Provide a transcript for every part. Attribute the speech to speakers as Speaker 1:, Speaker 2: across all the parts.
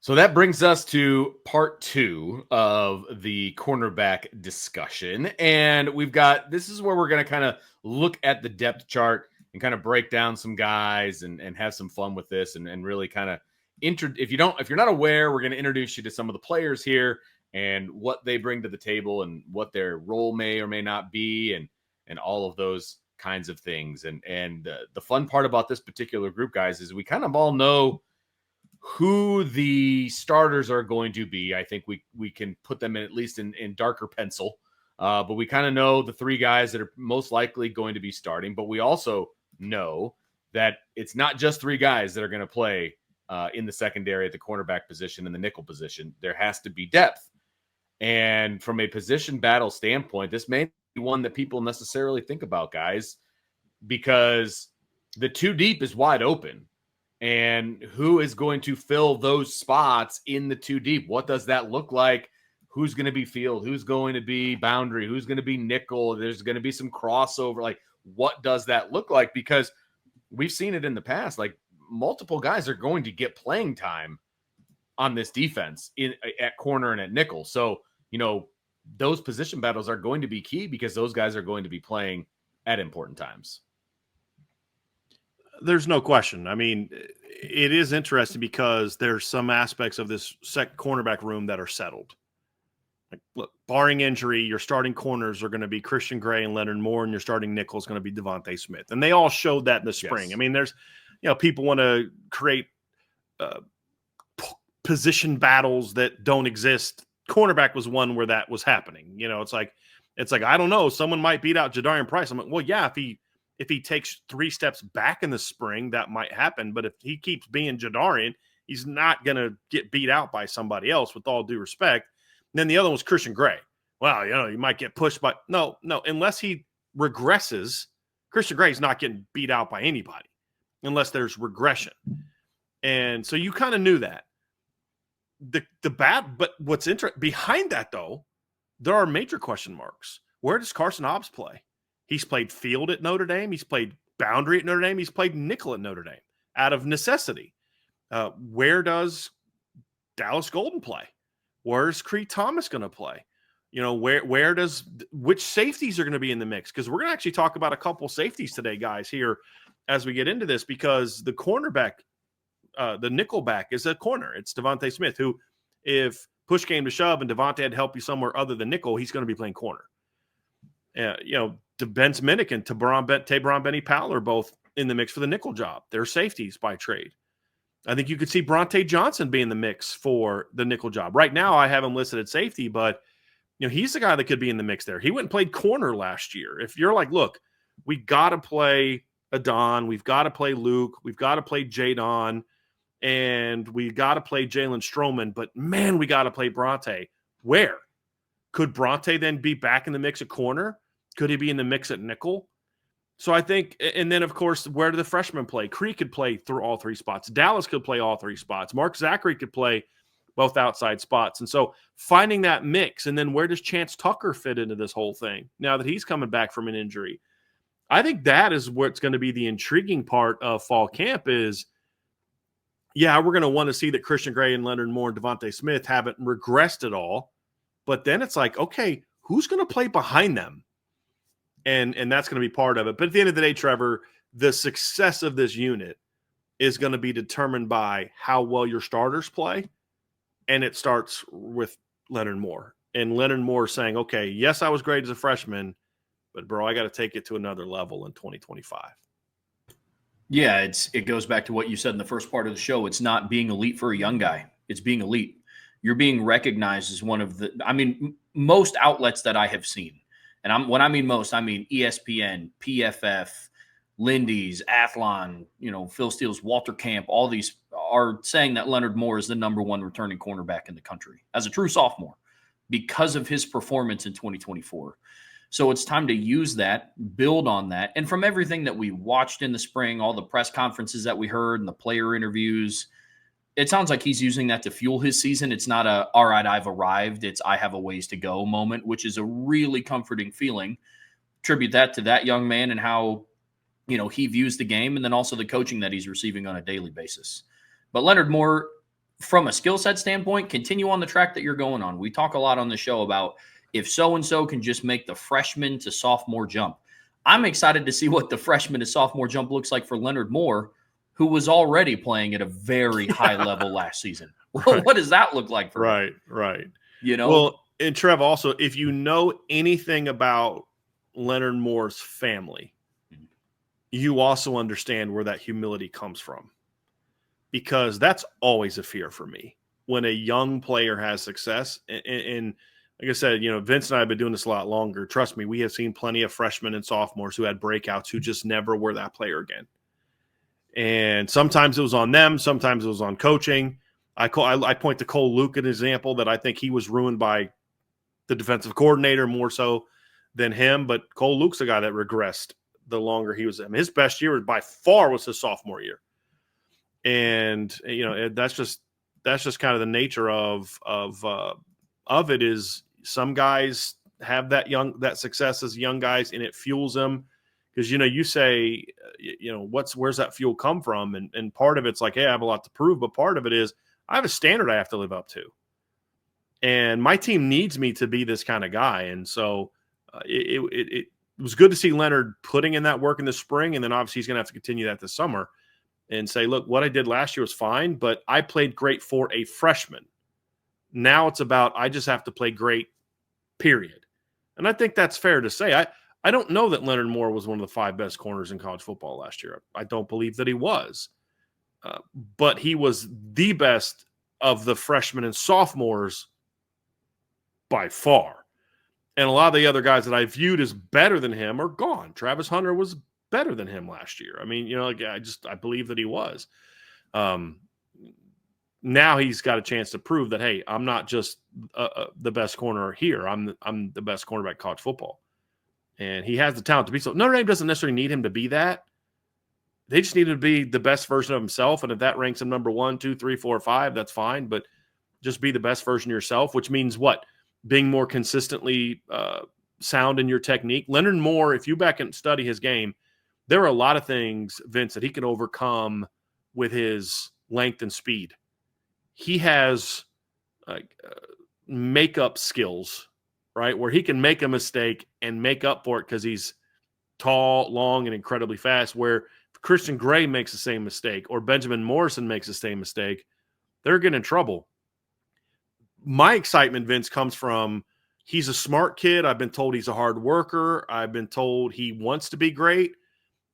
Speaker 1: So that brings us to part 2 of the cornerback discussion. And this is where we're going to kind of look at the depth chart and kind of break down some guys and have some fun with this and really kind of if you're not aware, we're going to introduce you to some of the players here and what they bring to the table and what their role may or may not be and all of those kinds of things. And the fun part about this particular group, guys, is we kind of all know who the starters are going to be. I think we can put them in at least in darker pencil. But we kind of know the 3 guys that are most likely going to be starting. But we also know that it's not just 3 guys that are going to play in the secondary at the cornerback position and the nickel position. There has to be depth. And from a position battle standpoint, this may be one that people necessarily think about, guys, because the 2 deep is wide open. And who is going to fill those spots in the 2 deep? What does that look like? Who's going to be field? Who's going to be boundary? Who's going to be nickel? There's going to be some crossover. Like, what does that look like? Because we've seen it in the past. Like, multiple guys are going to get playing time on this defense at corner and at nickel. So, those position battles are going to be key because those guys are going to be playing at important times.
Speaker 2: There's no question. I mean, it is interesting because there's some aspects of this cornerback room that are settled. Like, look, barring injury, your starting corners are going to be Christian Gray and Leonard Moore, and your starting nickel is going to be Devonte Smith. And they all showed that in the spring. Yes. I mean, there's, people want to create position battles that don't exist. Cornerback was one where that was happening. It's like, I don't know, someone might beat out Jadarian Price. I'm like, well, yeah, if he takes 3 steps back in the spring, that might happen. But if he keeps being Jadarian, he's not going to get beat out by somebody else, with all due respect. And then the other one was Christian Gray. Well, you might get pushed by – no, unless he regresses, Christian Gray's not getting beat out by anybody unless there's regression. And so you kind of knew that. But what's interesting behind that, though, there are major question marks. Where does Carson Hobbs play? He's played field at Notre Dame. He's played boundary at Notre Dame. He's played nickel at Notre Dame out of necessity. Where does Dallas Golden play? Where's Creed Thomas going to play? Which safeties are going to be in the mix? Because we're going to actually talk about a couple safeties today, guys, here as we get into this, because the cornerback, the nickel back is a corner. It's Devonte Smith, who, if push came to shove and Devonte had to help you somewhere other than nickel, he's going to be playing corner. Ben Minnick and Tabron Benny Powell are both in the mix for the nickel job. They're safeties by trade. I think you could see Bronte Johnson be in the mix for the nickel job. Right now, I have him listed at safety, but he's the guy that could be in the mix there. He went and played corner last year. If you're like, look, we got to play Adon, we've got to play Luke, we've got to play Jadon, and we got to play Jalen Stroman, but man, we got to play Bronte. Where? Could Bronte then be back in the mix at corner? Could he be in the mix at nickel? So I think, and then of course, where do the freshmen play? Creek could play through all 3 spots. Dallas could play all 3 spots. Mark Zachary could play both outside spots. And so finding that mix, and then where does Chance Tucker fit into this whole thing now that he's coming back from an injury? I think that is what's going to be the intriguing part of fall camp is, yeah, we're going to want to see that Christian Gray and Leonard Moore and Devonte Smith haven't regressed at all. But then it's like, okay, who's going to play behind them? And that's going to be part of it. But at the end of the day, Trevor, the success of this unit is going to be determined by how well your starters play. And it starts with Leonard Moore. And Leonard Moore saying, okay, yes, I was great as a freshman, but, bro, I got to take it to another level in 2025.
Speaker 3: Yeah, it goes back to what you said in the first part of the show. It's not being elite for a young guy. It's being elite. You're being recognized as one of the – most outlets that I have seen. And when I mean most, I mean ESPN, PFF, Lindy's, Athlon, Phil Steele's, Walter Camp, all these are saying that Leonard Moore is the number 1 returning cornerback in the country as a true sophomore because of his performance in 2024. So it's time to use that, build on that. And from everything that we watched in the spring, all the press conferences that we heard and the player interviews, it sounds like he's using that to fuel his season. It's not a, all right, I've arrived. It's I have a ways to go moment, which is a really comforting feeling. Attribute that to that young man and how, he views the game, and then also the coaching that he's receiving on a daily basis. But Leonard Moore, from a skill set standpoint, continue on the track that you're going on. We talk a lot on the show about if so-and-so can just make the freshman to sophomore jump. I'm excited to see what the freshman to sophomore jump looks like for Leonard Moore, who was already playing at a very high level last season.
Speaker 2: Right.
Speaker 3: What does that look like for him?
Speaker 2: Right.
Speaker 3: You know?
Speaker 2: Well, and Trev, also, if you know anything about Leonard Moore's family, you also understand where that humility comes from. Because that's always a fear for me when a young player has success. And like I said, Vince and I have been doing this a lot longer. Trust me, we have seen plenty of freshmen and sophomores who had breakouts who just never were that player again. And sometimes it was on them. Sometimes it was on coaching. I point to Cole Luke as an example that I think he was ruined by the defensive coordinator more so than him. But Cole Luke's the guy that regressed the longer he was. I mean, his best year by far was his sophomore year. And that's just kind of the nature of it. Is some guys have that success as young guys, and it fuels them because you say where's that fuel come from, and part of it's like, hey, I have a lot to prove, but part of it is I have a standard I have to live up to, and my team needs me to be this kind of guy. And so it was good to see Leonard putting in that work in the spring, and then obviously he's going to have to continue that this summer. And say, look, what I did last year was fine, but I played great for a freshman. Now it's about I just have to play great, period. And I think that's fair to say. I don't know that Leonard Moore was one of the 5 best corners in college football last year. I don't believe that he was. But he was the best of the freshmen and sophomores by far. And a lot of the other guys that I viewed as better than him are gone. Travis Hunter was better than him last year. I mean, I believe that he was. Now he's got a chance to prove that, hey, I'm not just the best corner here. I'm the best cornerback in college football. And he has the talent to be so. Notre Dame doesn't necessarily need him to be that. They just need him to be the best version of himself. And if that ranks him number 1, 2, 3, 4, 5, that's fine. But just be the best version of yourself, which means what? Being more consistently sound in your technique. Leonard Moore, if you back and study his game, there are a lot of things, Vince, that he can overcome with his length and speed. He has makeup skills, right, where he can make a mistake and make up for it because he's tall, long, and incredibly fast, where if Christian Gray makes the same mistake or Benjamin Morrison makes the same mistake, they're getting in trouble. My excitement, Vince, comes from he's a smart kid. I've been told he's a hard worker. I've been told he wants to be great.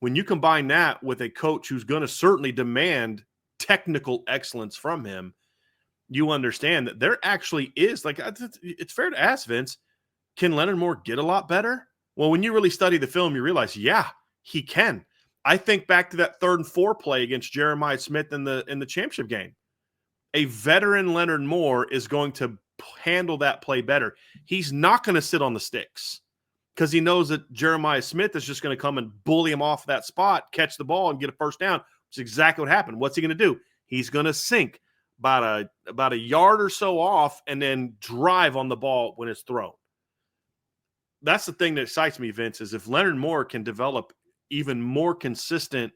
Speaker 2: When you combine that with a coach who's going to certainly demand technical excellence from him, you understand that there actually is, like, it's fair to ask, Vince, can Leonard Moore get a lot better? Well, when you really study the film, you realize, yeah, he can. I think back to that 3rd and 4 play against Jeremiah Smith in the championship game. A veteran Leonard Moore is going to handle that play better. He's not going to sit on the sticks because he knows that Jeremiah Smith is just going to come and bully him off that spot, catch the ball, and get a first down, which is exactly what happened. What's he going to do? He's going to sink about a yard or so off and then drive on the ball when it's thrown. That's the thing that excites me, Vince, is if Leonard Moore can develop even more consistent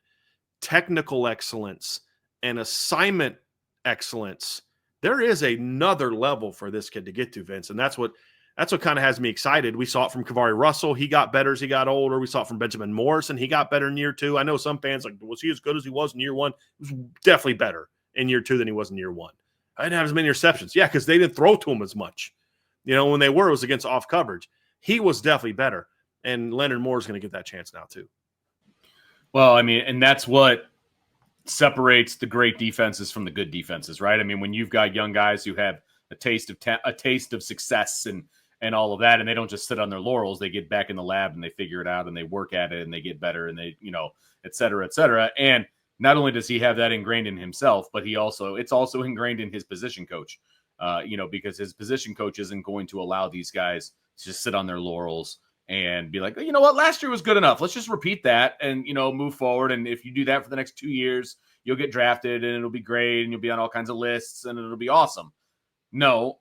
Speaker 2: technical excellence and assignment excellence, there is another level for this kid to get to, Vince. And that's what kind of has me excited. We saw it from Kavari Russell. He got better as he got older. We saw it from Benjamin Morrison. He got better in year 2. I know some fans like, was he as good as he was in year 1? He was definitely better in year 2 than he was in year 1. I didn't have as many interceptions. Yeah, because they didn't throw to him as much. When they were, it was against off coverage. He was definitely better. And Leonard Moore is going to get that chance now too.
Speaker 1: Well, I mean, and that's what separates the great defenses from the good defenses, right? I mean, when you've got young guys who have a taste of success and all of that, and they don't just sit on their laurels, they get back in the lab and they figure it out and they work at it and they get better and they, et cetera, et cetera. And not only does he have that ingrained in himself, but it's also ingrained in his position coach, because his position coach isn't going to allow these guys to just sit on their laurels and be like, you know what, last year was good enough. Let's just repeat that and, move forward. And if you do that for the next 2 years, you'll get drafted and it'll be great and you'll be on all kinds of lists and it'll be awesome. No,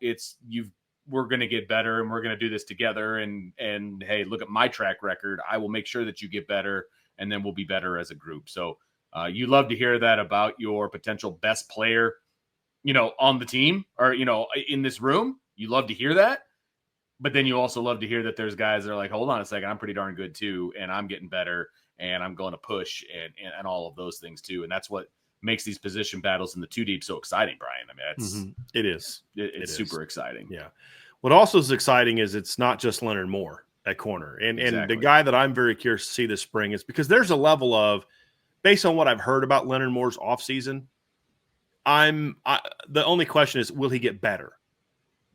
Speaker 1: we're going to get better and we're going to do this together. And hey, look at my track record. I will make sure that you get better and then we'll be better as a group. So you love to hear that about your potential best player on the team or, in this room. You love to hear that. But then you also love to hear that there's guys that are like, hold on a second, I'm pretty darn good too, and I'm getting better, and I'm going to push and all of those things too. And that's what makes these position battles in the 2 deep so exciting, Brian. I mean,
Speaker 2: it is.
Speaker 1: It's super exciting.
Speaker 2: Yeah. What also is exciting is it's not just Leonard Moore at corner. And the guy that I'm very curious to see this spring is because there's a level of, based on what I've heard about Leonard Moore's offseason, the only question is, will he get better?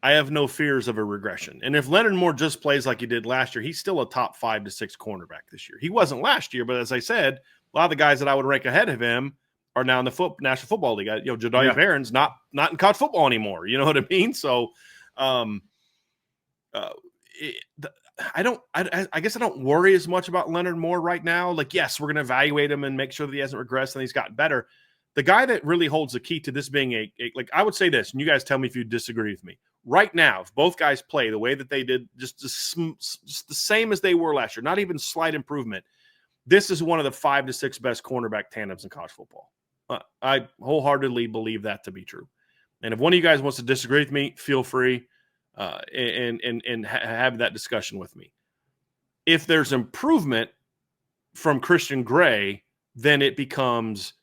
Speaker 2: I have no fears of a regression. And if Leonard Moore just plays like he did last year, he's still a top 5 to 6 cornerback this year. He wasn't last year, but as I said, a lot of the guys that I would rank ahead of him are now in the National Football League. Jadavius Barron's not in college football anymore. You know what I mean? So, I guess I don't worry as much about Leonard Moore right now. Like, yes, we're going to evaluate him and make sure that he hasn't regressed and he's gotten better. The guy that really holds the key to this being like, I would say this, and you guys tell me if you disagree with me. Right now, if both guys play the way that they did, just the same as they were last year, not even slight improvement, this is one of the 5 to 6 best cornerback tandems in college football. I wholeheartedly believe that to be true. And if one of you guys wants to disagree with me, feel free and have that discussion with me. If there's improvement from Christian Gray, then it has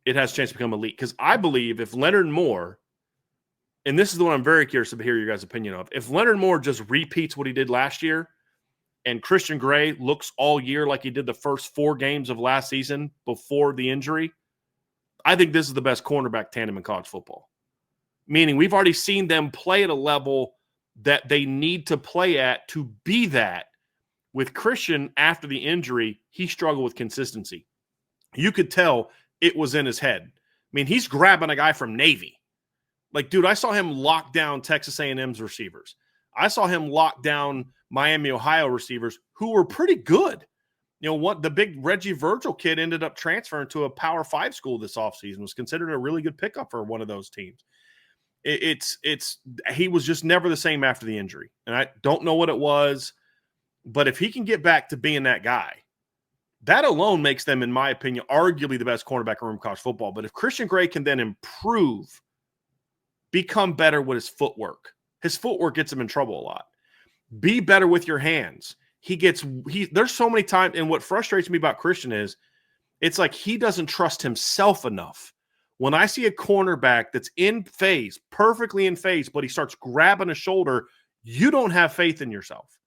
Speaker 2: a chance to become elite. Because I believe if Leonard Moore, and this is the one I'm very curious to hear your guys' opinion of, if Leonard Moore just repeats what he did last year and Christian Gray looks all year like he did the first 4 games of last season before the injury, I think this is the best cornerback tandem in college football. Meaning we've already seen them play at a level that they need to play at to be that. With Christian, after the injury, he struggled with consistency. You could tell it was in his head. I mean, he's grabbing a guy from Navy. Like, dude, I saw him lock down Texas A&M's receivers. I saw him lock down Miami, Ohio receivers who were pretty good. The big Reggie Virgil kid ended up transferring to a Power 5 school this offseason, was considered a really good pickup for one of those teams. He was just never the same after the injury. And I don't know what it was, but if he can get back to being that guy, that alone makes them, in my opinion, arguably the best cornerback in college football. But if Christian Gray can then improve, become better with his footwork gets him in trouble a lot. Be better with your hands. There's so many times, and what frustrates me about Christian is it's like he doesn't trust himself enough. When I see a cornerback that's in phase, perfectly in phase, but he starts grabbing a shoulder, you don't have faith in yourself.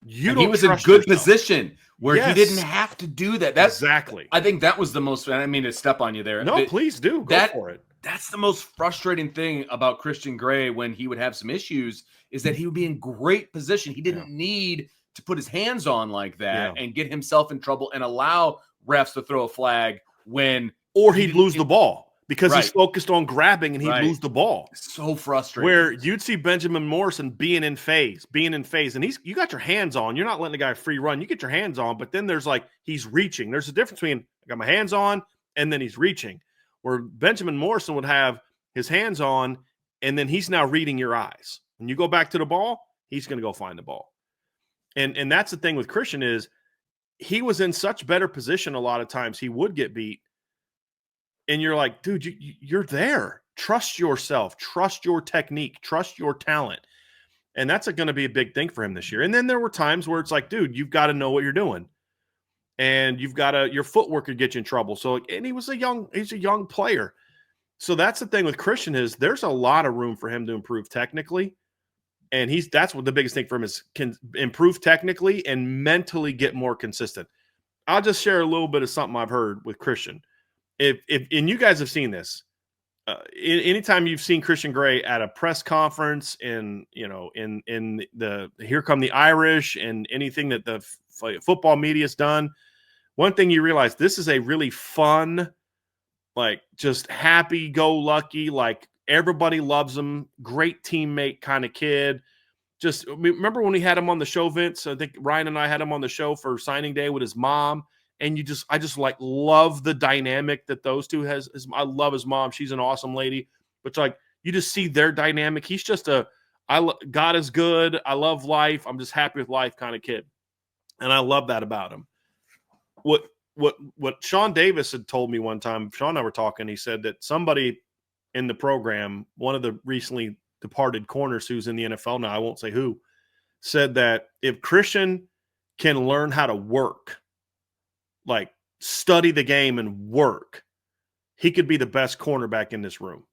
Speaker 2: He was in good
Speaker 1: position where he didn't have to do that.
Speaker 2: Exactly.
Speaker 1: I think that was the most, I didn't mean to step on you there.
Speaker 2: No, please do. Go for it.
Speaker 1: That's the most frustrating thing about Christian Gray when he would have some issues is that he would be in great position. He didn't need to put his hands on like that and get himself in trouble and allow refs to throw a flag
Speaker 2: or he'd lose the ball. Because he's focused on grabbing and he'd lose the ball.
Speaker 1: So frustrating.
Speaker 2: Where you'd see Benjamin Morrison being in phase. And you got your hands on. You're not letting the guy free run. You get your hands on, but then there's he's reaching. There's a difference between I got my hands on and then he's reaching. Where Benjamin Morrison would have his hands on and then he's now reading your eyes. When you go back to the ball, he's going to go find the ball. And that's the thing with Christian is he was in such better position a lot of times he would get beat. And you're like, dude, you're there. Trust yourself. Trust your technique. Trust your talent. And that's going to be a big thing for him this year. And then there were times where it's like, dude, you've got to know what you're doing. And your footwork could get you in trouble. So, and he's a young player. So that's the thing with Christian is there's a lot of room for him to improve technically. And that's what the biggest thing for him is, can improve technically and mentally get more consistent. I'll just share a little bit of something I've heard with Christian. If and you guys have seen this, anytime you've seen Christian Gray at a press conference in the Here Come the Irish and anything that the football media has done, one thing you realize, this is a really fun, just happy-go-lucky, everybody loves him, great teammate kind of kid. Just remember when we had him on the show, Vince? I think Ryan and I had him on the show for signing day with his mom. And I just love the dynamic that those two has. I love his mom. She's an awesome lady. But you just see their dynamic. He's just God is good. I love life. I'm just happy with life kind of kid. And I love that about him. What Sean Davis had told me one time, Sean and I were talking, he said that somebody in the program, one of the recently departed corners who's in the NFL now, I won't say who, said that if Christian can learn how to work, like study the game and work, he could be the best cornerback in this room.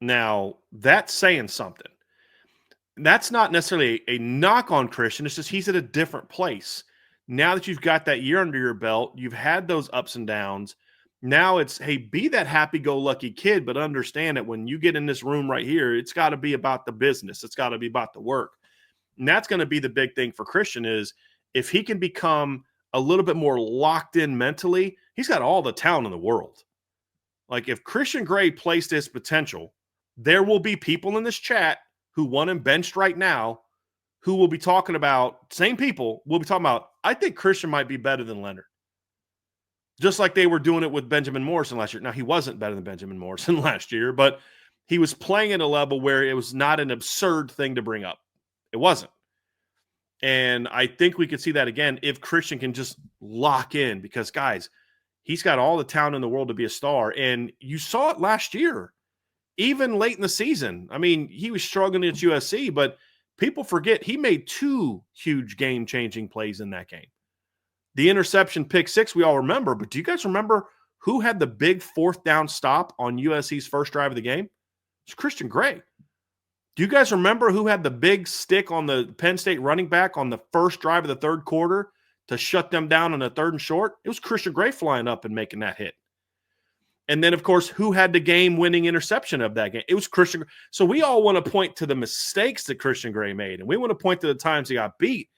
Speaker 2: Now, that's saying something. That's not necessarily a knock on Christian. It's just he's at a different place. Now that you've got that year under your belt, you've had those ups and downs. Now it's, hey, be that happy-go-lucky kid, but understand that when you get in this room right here, it's got to be about the business. It's got to be about the work. And that's going to be the big thing for Christian is if he can become a little bit more locked in mentally, he's got all the talent in the world. Like if Christian Gray plays to his potential, there will be people in this chat who want him benched right now who will be talking about, same people will be talking about, I think Christian might be better than Leonard. Just like they were doing it with Benjamin Morrison last year. Now, he wasn't better than Benjamin Morrison last year, but he was playing at a level where it was not an absurd thing to bring up. It wasn't. And I think we could see that again if Christian can just lock in because, guys, he's got all the talent in the world to be a star. And you saw it last year, even late in the season. I mean, he was struggling at USC, but people forget he made 2 huge game-changing plays in that game. The interception pick 6, we all remember, but do you guys remember who had the big 4th down stop on USC's first drive of the game? It's Christian Gray. Do you guys remember who had the big stick on the Penn State running back on the first drive of the third quarter to shut them down on a 3rd and short? It was Christian Gray flying up and making that hit. And then, of course, who had the game-winning interception of that game? It was Christian Gray. So we all want to point to the mistakes that Christian Gray made, and we want to point to the times he got beat.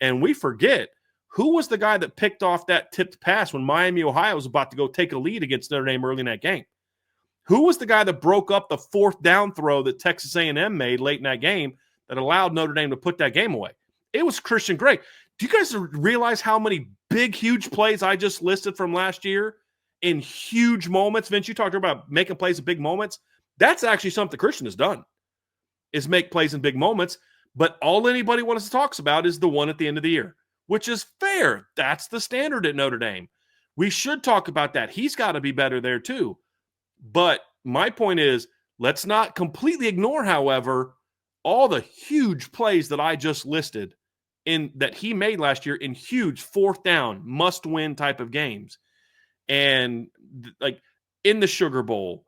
Speaker 2: And we forget, who was the guy that picked off that tipped pass when Miami, Ohio was about to go take a lead against Notre Dame early in that game? Who was the guy that broke up the 4th down throw that Texas A&M made late in that game that allowed Notre Dame to put that game away? It was Christian Gray. Do you guys realize how many big, huge plays I just listed from last year in huge moments? Vince, you talked about making plays in big moments. That's actually something Christian has done, is make plays in big moments. But all anybody wants to talk about is the one at the end of the year, which is fair. That's the standard at Notre Dame. We should talk about that. He's got to be better there too. But my point is, let's not completely ignore, however, all the huge plays that I just listed in that he made last year in huge 4th down, must-win type of games. And like in the Sugar Bowl,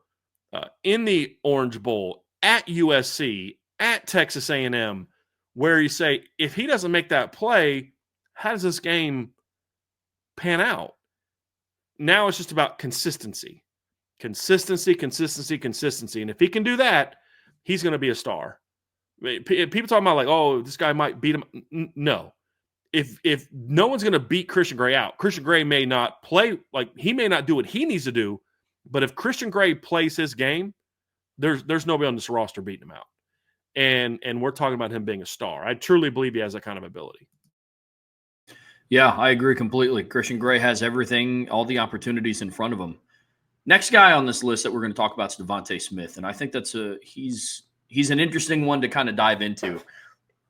Speaker 2: in the Orange Bowl, at USC, at Texas A&M, where you say, if he doesn't make that play, how does this game pan out? Now it's just about consistency. Consistency. And if he can do that, he's going to be a star. People talking about like, oh, this guy might beat him. No. If no one's going to beat Christian Gray out, Christian Gray may not play, like he may not do what he needs to do, but if Christian Gray plays his game, there's nobody on this roster beating him out. And we're talking about him being a star. I truly believe he has that kind of ability.
Speaker 3: Yeah, I agree completely. Christian Gray has everything, all the opportunities in front of him. Next guy on this list that we're going to talk about is Devonte Smith, and I think that's he's an interesting one to kind of dive into.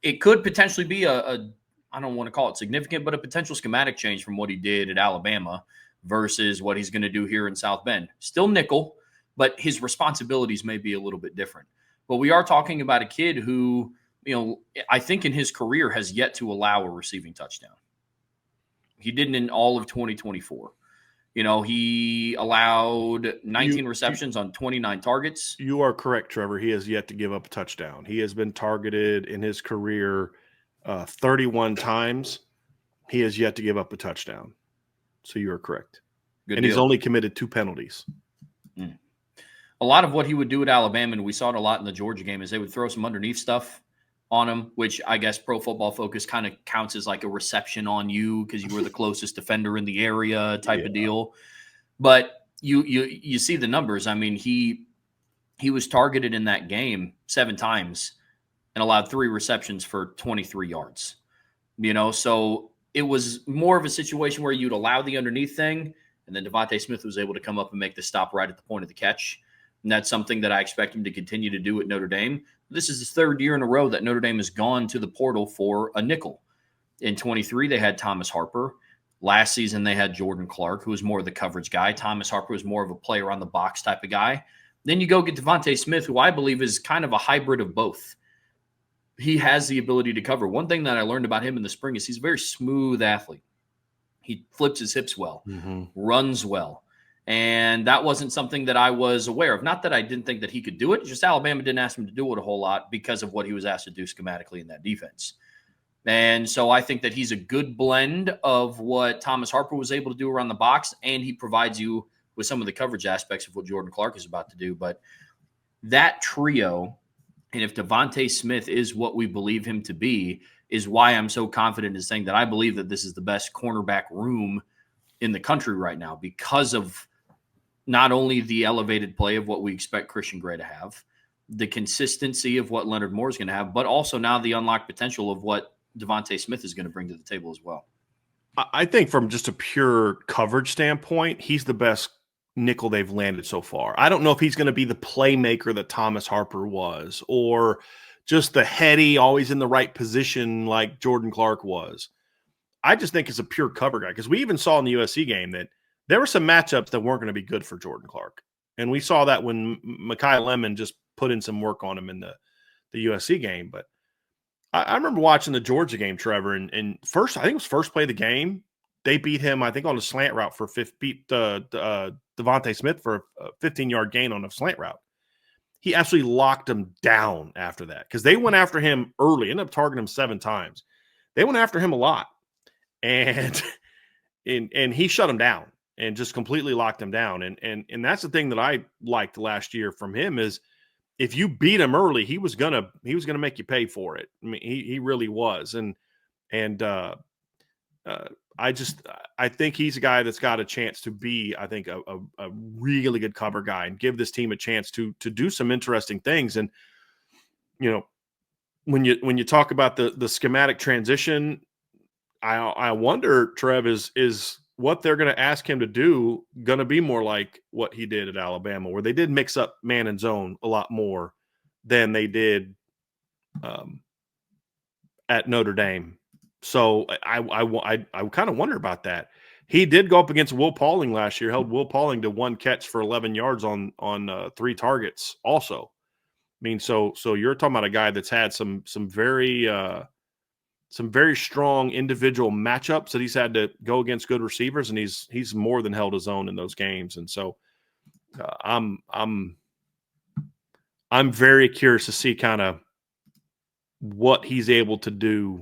Speaker 3: It could potentially be a I don't want to call it significant, but a potential schematic change from what he did at Alabama versus what he's going to do here in South Bend. Still nickel, but his responsibilities may be a little bit different. But we are talking about a kid who, I think in his career has yet to allow a receiving touchdown. He didn't in all of 2024. He allowed 19 receptions on 29 targets.
Speaker 2: You are correct, Trevor. He has yet to give up a touchdown. He has been targeted in his career 31 times. He has yet to give up a touchdown. So you are correct.
Speaker 3: Good
Speaker 2: and
Speaker 3: deal.
Speaker 2: He's only committed 2 penalties.
Speaker 3: A lot of what he would do at Alabama, and we saw it a lot in the Georgia game, is they would throw some underneath stuff on him, which I guess Pro Football Focus kind of counts as like a reception on you because you were the closest defender in the area type of deal. But you see the numbers. I mean, he was targeted in that game 7 times and allowed 3 receptions for 23 yards. So it was more of a situation where you'd allow the underneath thing, and then Devonte Smith was able to come up and make the stop right at the point of the catch. And that's something that I expect him to continue to do at Notre Dame. This is his 3rd year in a row that Notre Dame has gone to the portal for a nickel. In 23, they had Thomas Harper. Last season, they had Jordan Clark, who was more of the coverage guy. Thomas Harper was more of a play around the box type of guy. Then you go get Devonte Smith, who I believe is kind of a hybrid of both. He has the ability to cover. One thing that I learned about him in the spring is he's a very smooth athlete. He flips his hips well, runs well. And that wasn't something that I was aware of. Not that I didn't think that he could do it. Just Alabama didn't ask him to do it a whole lot because of what he was asked to do schematically in that defense. And so I think that he's a good blend of what Thomas Harper was able to do around the box, and he provides you with some of the coverage aspects of what Jordan Clark is about to do. But that trio, and if Devonte Smith is what we believe him to be, is why I'm so confident in saying that I believe that this is the best cornerback room in the country right now, because of not only the elevated play of what we expect Christian Gray to have, the consistency of what Leonard Moore is going to have, but also now the unlocked potential of what Devonte Smith is going to bring to the table as well.
Speaker 2: I think from just a pure coverage standpoint, he's the best nickel they've landed so far. I don't know if he's going to be the playmaker that Thomas Harper was, or just the heady, always in the right position like Jordan Clark was. I just think it's a pure cover guy, because we even saw in the USC game that there were some matchups that weren't going to be good for Jordan Clark. And we saw that when Mekhi Lemon just put in some work on him in the USC game. But I remember watching the Georgia game, Trevor, and first, I think it was first play of the game, they beat him, I think, on a slant route beat Devonte Smith for a 15-yard gain on a slant route. He absolutely locked him down after that, because they went after him early, ended up targeting him 7 times. They went after him a lot, and he shut him down and just completely locked him down. And that's the thing that I liked last year from him is, if you beat him early, he was gonna make you pay for it. I mean, he really was. And I think he's a guy that's got a chance to be, I think, a really good cover guy and give this team a chance to do some interesting things. And when you talk about the schematic transition, I wonder, Trev, is what they're going to ask him to do going to be more like what he did at Alabama, where they did mix up man and zone a lot more than they did at Notre Dame. So I kind of wonder about that. He did go up against Will Pauling last year, held Will Pauling to 1 catch for 11 yards on 3 targets also. I mean, so you're talking about a guy that's had some very strong individual matchups that he's had to go against good receivers, and he's more than held his own in those games. And so I'm very curious to see kind of what he's able to do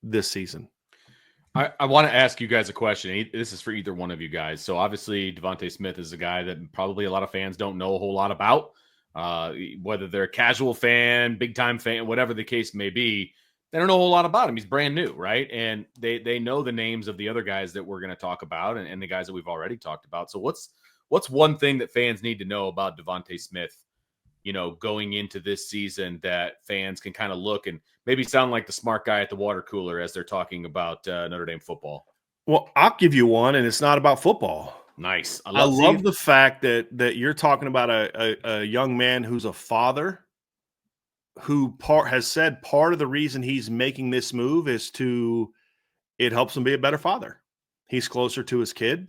Speaker 2: this season.
Speaker 1: I want to ask you guys a question. This is for either one of you guys. So obviously Devonte Smith is a guy that probably a lot of fans don't know a whole lot about, whether they're a casual fan, big time fan, whatever the case may be. They don't know a whole lot about him. He's brand new, right? And they know the names of the other guys that we're going to talk about and the guys that we've already talked about. So what's one thing that fans need to know about Devonte Smith, going into this season, that fans can kind of look and maybe sound like the smart guy at the water cooler as they're talking about Notre Dame football?
Speaker 2: Well, I'll give you one, and it's not about football.
Speaker 1: Nice.
Speaker 2: I love the fact that you're talking about a young man who's a father, who has said part of the reason he's making this move is it helps him be a better father. He's closer to his kid.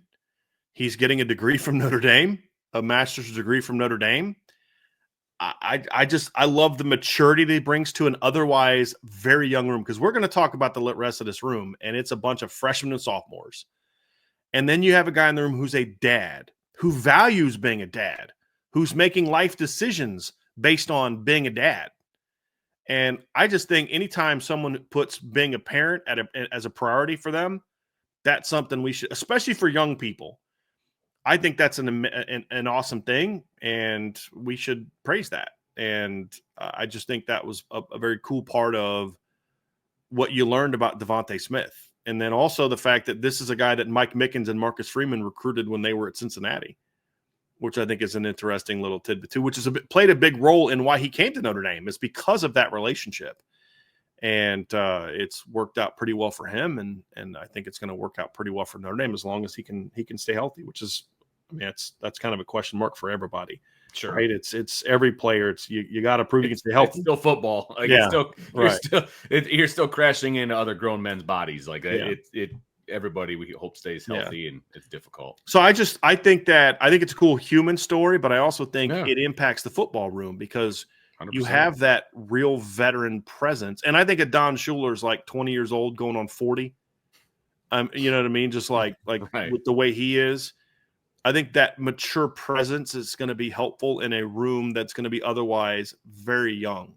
Speaker 2: He's getting a degree from Notre Dame, a master's degree from Notre Dame. I love the maturity that he brings to an otherwise very young room, because we're going to talk about the rest of this room, and it's a bunch of freshmen and sophomores. And then you have a guy in the room who's a dad, who values being a dad, who's making life decisions based on being a dad. And I just think anytime someone puts being a parent as a priority for them, that's something we should, especially for young people. I think that's an awesome thing, and we should praise that. And I just think that was a very cool part of what you learned about Devonte Smith. And then also the fact that this is a guy that Mike Mickens and Marcus Freeman recruited when they were at Cincinnati, which I think is an interesting little tidbit too, which is played a big role in why he came to Notre Dame, is because of that relationship. And it's worked out pretty well for him, and I think it's going to work out pretty well for Notre Dame as long as he can stay healthy, which is, I mean, that's kind of a question mark for everybody.
Speaker 1: Sure.
Speaker 2: Right? It's every player. It's you got to prove you can stay healthy.
Speaker 1: It's still football. Like,
Speaker 2: yeah,
Speaker 1: you're still crashing into other grown men's bodies. Like, everybody we hope stays healthy, and it's difficult.
Speaker 2: So I think it's a cool human story, but I also think it impacts the football room because
Speaker 1: 100%.
Speaker 2: you have that real veteran presence. And I think a Don Schuler's like 20 years old going on 40. You know what I mean? Just like
Speaker 1: right.
Speaker 2: with the way he is. I think that mature presence is going to be helpful in a room that's going to be otherwise very young.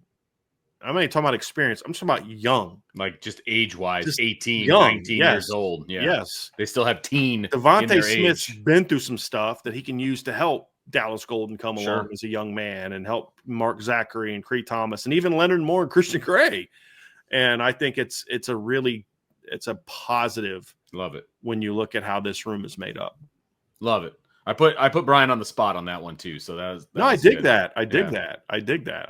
Speaker 2: I'm not even talking about experience. I'm talking about young.
Speaker 1: Like just age-wise,
Speaker 2: Just
Speaker 1: 18,
Speaker 2: young,
Speaker 1: 19 years old. Yeah.
Speaker 2: Yes.
Speaker 1: They still have teen
Speaker 2: Devonte
Speaker 1: in their
Speaker 2: Smith's
Speaker 1: age.
Speaker 2: been through some stuff that he can use to help Dallas Golden come
Speaker 1: Sure.
Speaker 2: along as a young man and help Mark Zachary and Cree Thomas and even Leonard Moore and Christian Gray. And I think it's a positive.
Speaker 1: Love it.
Speaker 2: When you look at how this room is made up.
Speaker 1: Love it. I put Brian on the spot on that one too. So
Speaker 2: I dig that. I dig that.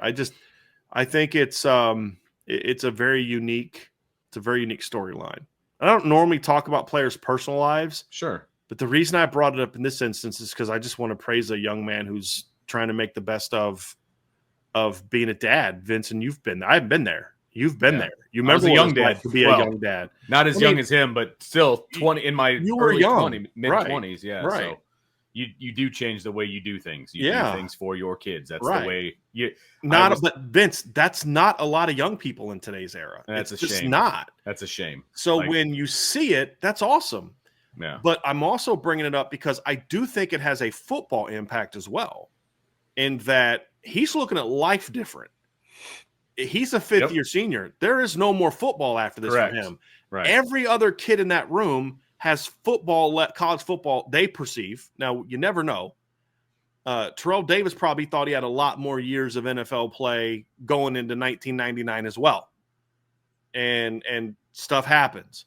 Speaker 2: I think it's a very unique storyline. I don't normally talk about players' personal lives.
Speaker 1: Sure.
Speaker 2: But the reason I brought it up in this instance is because I just want to praise a young man who's trying to make the best of being a dad. Vincent, I've been there. You've been there. You remember
Speaker 1: a young dad
Speaker 2: to be a young dad.
Speaker 1: Not as young as him, but still 20 in my early 20s, mid-20s. Yeah.
Speaker 2: Right.
Speaker 1: So you do change the way you do things. You do things for your kids. That's the way you
Speaker 2: but Vince, that's not a lot of young people in today's era.
Speaker 1: That's
Speaker 2: it's
Speaker 1: a
Speaker 2: just
Speaker 1: shame.
Speaker 2: not.
Speaker 1: That's a shame.
Speaker 2: So when you see it, that's awesome.
Speaker 1: Yeah.
Speaker 2: But I'm also bringing it up because I do think it has a football impact as well, in that he's looking at life different. He's a fifth-year senior. There is no more football after this for him.
Speaker 1: Right.
Speaker 2: Every other kid in that room has college football they perceive. Now, you never know. Terrell Davis probably thought he had a lot more years of NFL play going into 1999 as well. And stuff happens.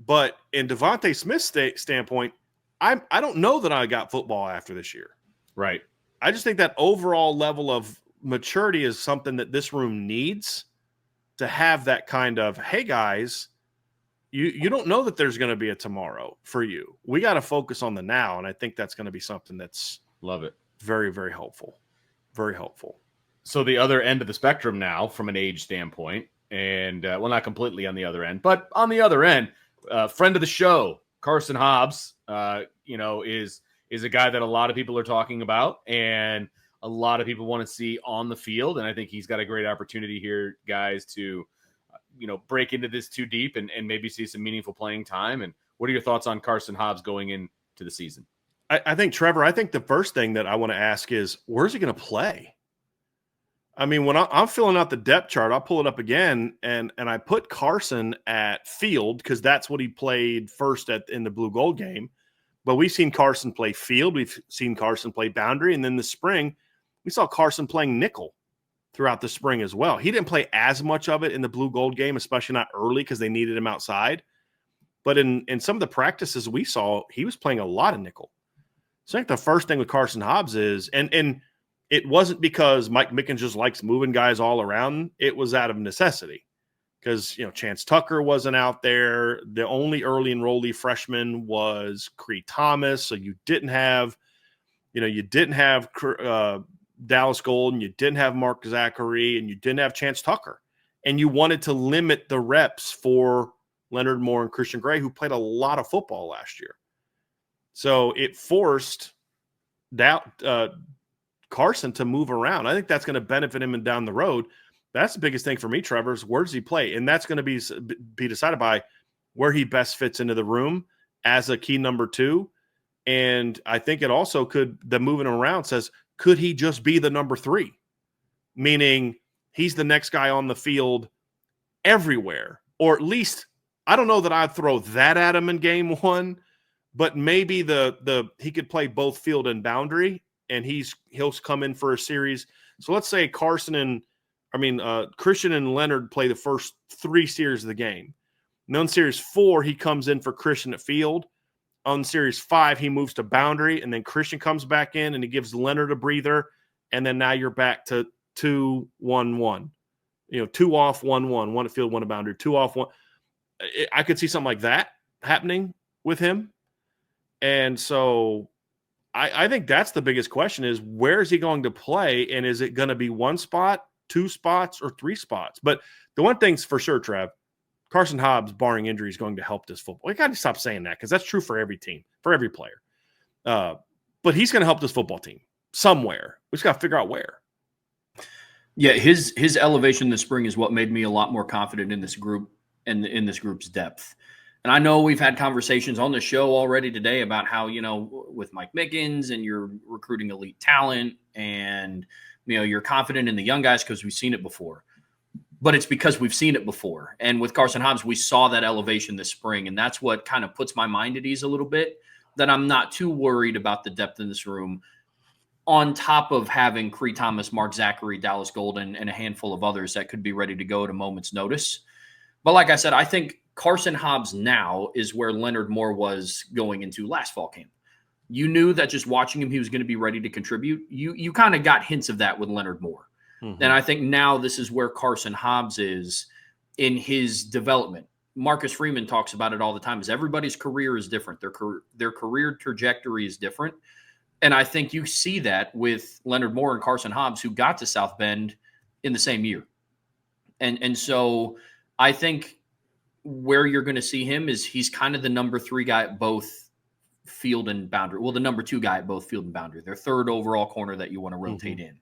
Speaker 2: But in Devonte Smith's standpoint, I don't know that I got football after this year.
Speaker 1: Right.
Speaker 2: I just think that overall level of maturity is something that this room needs to have that kind of, hey, guys, you don't know that there's going to be a tomorrow for you. We got to focus on the now, and I think that's going to be something that's
Speaker 1: love it.
Speaker 2: Very, very helpful. Very helpful.
Speaker 1: So the other end of the spectrum now from an age standpoint, and not completely on the other end, but on the other end, friend of the show, Carson Hobbs, is a guy that a lot of people are talking about, and a lot of people want to see on the field. And I think he's got a great opportunity here, guys, to, break into this too deep and maybe see some meaningful playing time. And what are your thoughts on Carson Hobbs going into the season?
Speaker 2: I think, Trevor, the first thing that I want to ask is, where's he going to play? I mean, when I'm filling out the depth chart, I'll pull it up again, and I put Carson at field because that's what he played first in the blue gold game. But we've seen Carson play field. We've seen Carson play boundary. And then this spring, we saw Carson playing nickel throughout the spring as well. He didn't play as much of it in the blue gold game, especially not early because they needed him outside. But in some of the practices we saw, he was playing a lot of nickel. So I think the first thing with Carson Hobbs is, and it wasn't because Mike Mickens just likes moving guys all around. It was out of necessity because, Chance Tucker wasn't out there. The only early enrollee freshman was Cree Thomas. So you didn't have Dallas Golden, you didn't have Mark Zachary, and you didn't have Chance Tucker. And you wanted to limit the reps for Leonard Moore and Christian Gray, who played a lot of football last year. So it forced Carson to move around. I think that's going to benefit him down the road. That's the biggest thing for me, Trevor, is where does he play? And that's going to be decided by where he best fits into the room as a key number 2. And I think it also the moving around says, could he just be the number 3? Meaning he's the next guy on the field everywhere. Or at least, I don't know that I'd throw that at him in game 1, but maybe he could play both field and boundary, and he'll come in for a series. So let's say Christian and Leonard play the first 3 series of the game. And on series 4, he comes in for Christian at field. On series 5, he moves to boundary, and then Christian comes back in and he gives Leonard a breather. And then now you're back to 2-1-1, 2 off, 1-1, 1 at field, 1 at boundary, 2 off, 1. I could see something like that happening with him. And so I think that's the biggest question is, where is he going to play? And is it going to be 1 spot, 2 spots, or 3 spots? But the one thing's for sure, Trev, Carson Hobbs, barring injury, is going to help this football. We got to stop saying that because that's true for every team, for every player. But he's going to help this football team somewhere. We just got to figure out where.
Speaker 3: Yeah, his elevation this spring is what made me a lot more confident in this group and in this group's depth. And I know we've had conversations on the show already today about how, with Mike Mickens and you're recruiting elite talent and, you're confident in the young guys because we've seen it before. But it's because we've seen it before. And with Carson Hobbs, we saw that elevation this spring. And that's what kind of puts my mind at ease a little bit, that I'm not too worried about the depth in this room, on top of having Cree Thomas, Mark Zachary, Dallas Golden, and a handful of others that could be ready to go at a moment's notice. But like I said, I think Carson Hobbs now is where Leonard Moore was going into last fall camp. You knew that just watching him, he was going to be ready to contribute. You kind of got hints of that with Leonard Moore. Mm-hmm. And I think now this is where Carson Hobbs is in his development. Marcus Freeman talks about it all the time, is everybody's career is different. Their career trajectory is different. And I think you see that with Leonard Moore and Carson Hobbs, who got to South Bend in the same year. And so I think where you're going to see him is he's kind of the number 3 guy at both field and boundary. Well, the number 2 guy at both field and boundary. Their third overall corner that you want to rotate in.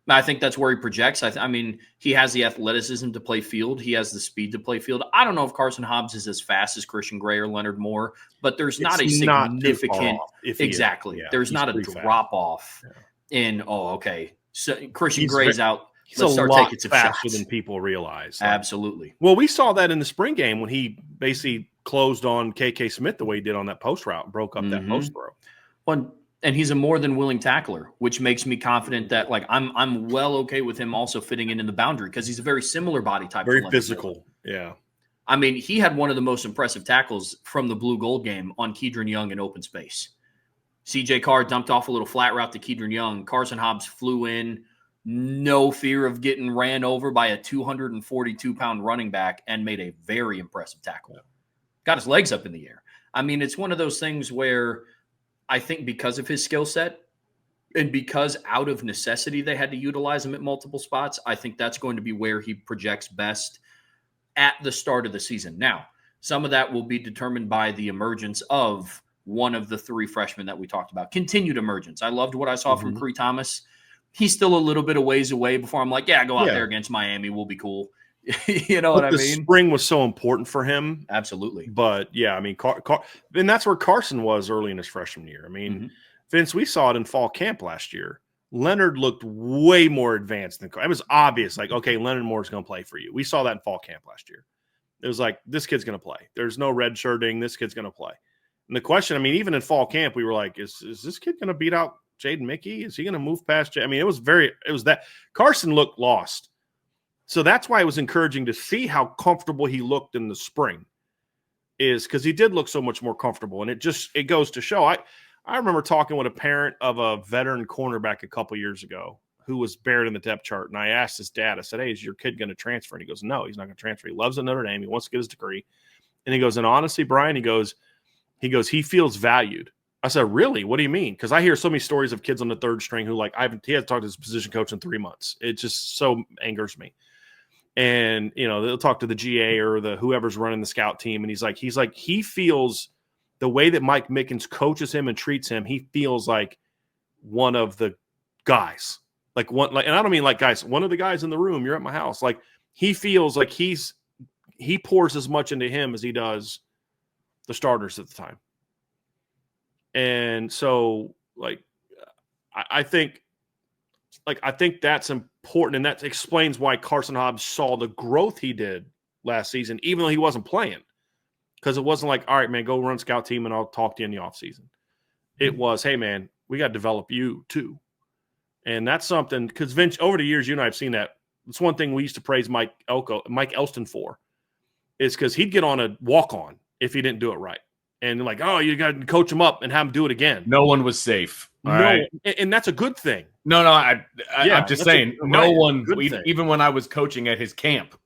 Speaker 3: I think that's where he projects. I mean, he has the athleticism to play field. He has the speed to play field. I don't know if Carson Hobbs is as fast as Christian Gray or Leonard Moore, but there's not a significant – exactly. Yeah, there's not a drop-off in, so Christian Gray's out.
Speaker 2: He's a lot faster than people realize.
Speaker 3: Absolutely.
Speaker 2: Well, we saw that in the spring game when he basically closed on KK Smith the way he did on that post route and broke up that post throw.
Speaker 3: Well, and he's a more than willing tackler, which makes me confident that I'm well okay with him also fitting in the boundary because he's a very similar body type.
Speaker 2: Very physical. Yeah.
Speaker 3: I mean, he had one of the most impressive tackles from the blue gold game on Kedron Young in open space. CJ Carr dumped off a little flat route to Kedron Young. Carson Hobbs flew in, no fear of getting ran over by a 242-pound running back, and made a very impressive tackle. Yeah. Got his legs up in the air. I mean, it's one of those things where I think because of his skill set and because out of necessity they had to utilize him at multiple spots, I think that's going to be where he projects best at the start of the season. Now, some of that will be determined by the emergence of one of the 3 freshmen that we talked about. Continued emergence. I loved what I saw from Cree Thomas. He's still a little bit of ways away before I'm like, go out there against Miami. We'll be cool. You know what I mean?
Speaker 2: The spring was so important for him.
Speaker 3: Absolutely.
Speaker 2: But, yeah, I mean, and that's where Carson was early in his freshman year. I mean, Vince, we saw it in fall camp last year. Leonard looked way more advanced than – it was obvious, Leonard Moore's going to play for you. We saw that in fall camp last year. It was like, this kid's going to play. There's no red shirting. This kid's going to play. And the question, I mean, even in fall camp, we were like, is this kid going to beat out Jaden Mickey? Is he going to move past – I mean, it was that – Carson looked lost. So that's why it was encouraging to see how comfortable he looked in the spring, is because he did look so much more comfortable. And it goes to show. I remember talking with a parent of a veteran cornerback a couple years ago who was buried in the depth chart. And I asked his dad, I said, hey, is your kid going to transfer? And he goes, no, he's not going to transfer. He loves Notre Dame. He wants to get his degree. And he goes, and honestly, Brian, he goes, he feels valued. I said, really? What do you mean? Because I hear so many stories of kids on the third string who he hasn't talked to his position coach in 3 months. It just so angers me. And, they'll talk to the GA or whoever's running the scout team. And he's like, he feels the way that Mike Mickens coaches him and treats him. He feels like one of the guys, and I don't mean like guys, one of the guys in the room, you're at my house. Like he feels like he pours as much into him as he does the starters at the time. And so I think that's important, and that explains why Carson Hobbs saw the growth he did last season, even though he wasn't playing. Because it wasn't like, all right, man, go run scout team and I'll talk to you in the offseason. It was, hey, man, we got to develop you too. And that's something, because Vince, over the years, you and I have seen that. It's one thing we used to praise Mike Elston for, is because he'd get on a walk-on if he didn't do it right. And like, oh, you got to coach him up and have him do it again.
Speaker 1: No one was safe.
Speaker 2: And that's a good thing.
Speaker 1: No, I'm just saying, no one, even when I was coaching at his camp,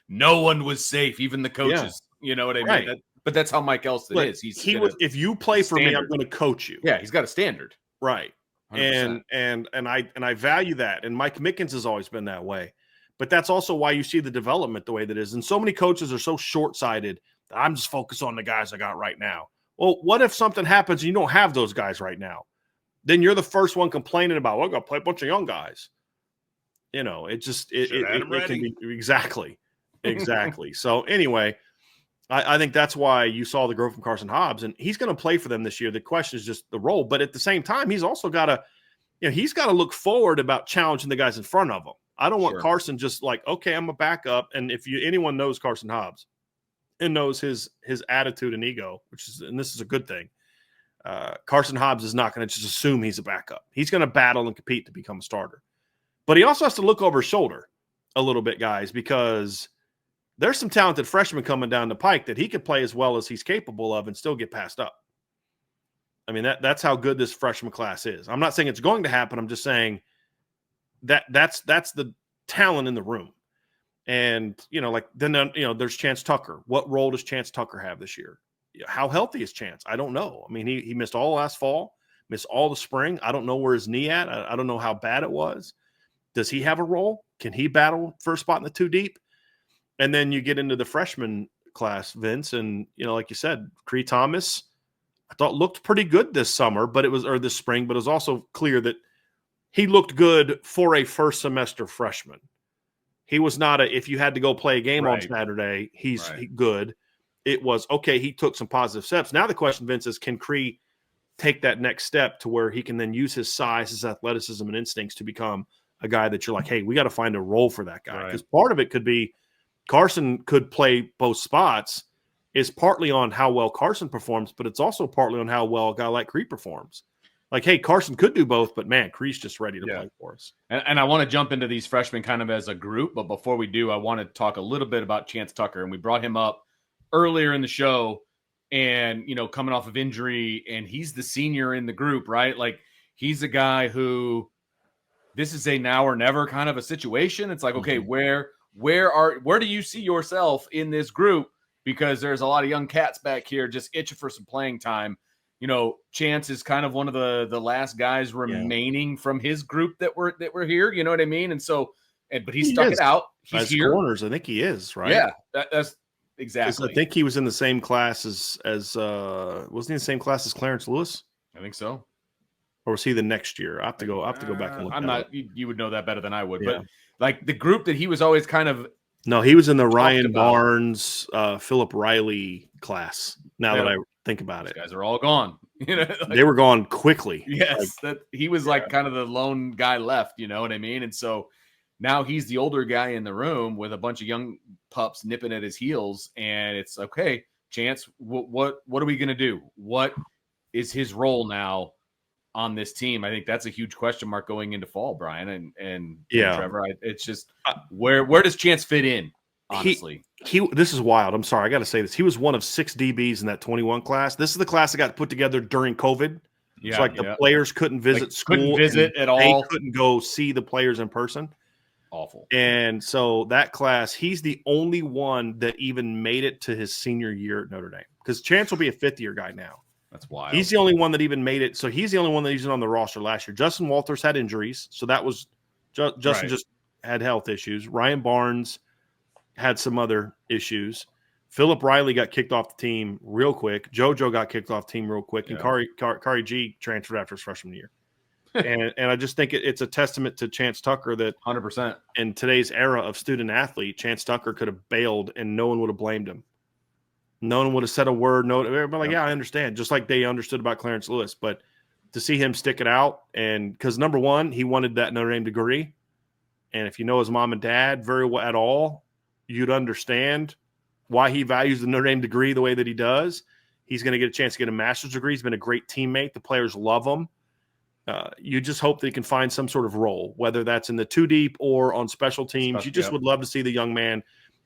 Speaker 1: no one was safe, even the coaches. Yeah. You know what I mean? But that's how Mike Elston is.
Speaker 2: If you play for me, I'm going to coach you.
Speaker 1: Yeah, he's got a standard.
Speaker 2: Right. 100%. And I value that. And Mike Mickens has always been that way. But that's also why you see the development the way that is. And so many coaches are so short-sighted that I'm just focused on the guys I got right now. Well, what if something happens and you don't have those guys right now? Then you're the first one complaining about, well, I got to play a bunch of young guys. You know, it can be exactly. So anyway, I think that's why you saw the growth from Carson Hobbs, and he's going to play for them this year. The question is just the role, but at the same time, he's also got to, he's got to look forward about challenging the guys in front of him. I don't want Carson just like, okay, I'm a backup. And if anyone knows Carson Hobbs and knows his attitude and ego, and this is a good thing, Carson Hobbs is not going to just assume he's a backup. He's going to battle and compete to become a starter. But he also has to look over his shoulder a little bit, guys, because there's some talented freshmen coming down the pike that he could play as well as he's capable of and still get passed up. I mean, that's how good this freshman class is. I'm not saying it's going to happen. I'm just saying that's the talent in the room. And, there's Chance Tucker. What role does Chance Tucker have this year? How healthy is Chance? I don't know. I mean, he missed all last fall, missed all the spring. I don't know where his knee at. I don't know how bad it was. Does he have a role? Can he battle for a spot in the two deep? And then you get into the freshman class, Vince, and, like you said, Cree Thomas, I thought looked pretty good this summer, this spring, but it was also clear that he looked good for a first semester freshman. He was not if you had to go play a game on Saturday, he's good. It was, okay, he took some positive steps. Now the question, Vince, is can Cree take that next step to where he can then use his size, his athleticism, and instincts to become a guy that you're like, hey, we got to find a role for that guy. Because part of it could be Carson could play both spots. Is partly on how well Carson performs, but it's also partly on how well a guy like Cree performs. Like, hey, Carson could do both, but man, Cree's just ready to play for us.
Speaker 1: And I want to jump into these freshmen kind of as a group, but before we do, I want to talk a little bit about Chance Tucker. And we brought him up earlier in the show and, coming off of injury, and he's the senior in the group, right? Like, he's a guy who this is a now or never kind of a situation. It's like, okay, where do you see yourself in this group? Because there's a lot of young cats back here just itching for some playing time. Chance is kind of one of the last guys remaining from his group that were here. You know what I mean? And so, but he stuck it out. He's here.
Speaker 2: Corners, I think he is, right?
Speaker 1: Yeah, that's exactly.
Speaker 2: I think he was in the same class as wasn't he in the same class as Clarence Lewis?
Speaker 1: I think so.
Speaker 2: Or was he the next year? I have to go back and look.
Speaker 1: I'm not. You would know that better than I would. Yeah. But like the group that he was always kind of.
Speaker 2: No, he was in the Ryan Barnes, Philip Riley class. Now that I think about it,
Speaker 1: these guys are all gone.
Speaker 2: They were gone quickly.
Speaker 1: Yes, that he was like kind of the lone guy left. You know what I mean? And so now he's the older guy in the room with a bunch of young pups nipping at his heels, and it's okay. Chance, what are we gonna do? What is his role now on this team? I think that's a huge question mark going into fall, Brian and Trevor. It's just where does Chance fit in? Honestly,
Speaker 2: this is wild. I'm sorry, I got to say this. He was one of 6 DBs in that 21 class. This is the class that got put together during COVID. Yeah, so the players couldn't visit school,
Speaker 1: couldn't visit at all.
Speaker 2: They couldn't go see the players in person.
Speaker 1: Awful.
Speaker 2: And so that class, he's the only one that even made it to his senior year at Notre Dame, because Chance will be a 5th-year guy now.
Speaker 1: That's wild.
Speaker 2: He's the only one that even made it. So he's the only one that isn't on the roster last year. Justin Walters had injuries, so that was Justin just had health issues. Ryan Barnes had some other issues. Philip Riley got kicked off the team real quick. JoJo got kicked off the team real quick, and Kari G transferred after his freshman year. and I just think it's a testament to Chance Tucker that
Speaker 1: 100%
Speaker 2: in today's era of student athlete, Chance Tucker could have bailed and no one would have blamed him. No one would have said a word. No, everybody like, yeah, I understand. Just like they understood about Clarence Lewis. But to see him stick it out, and because number one, he wanted that Notre Dame degree. And if you know his mom and dad very well at all, you'd understand why he values the Notre Dame degree the way that he does. He's going to get a chance to get a master's degree. He's been a great teammate. The players love him. You just hope that he can find some sort of role, whether that's in the 2 deep or on special teams. You just would love to see the young man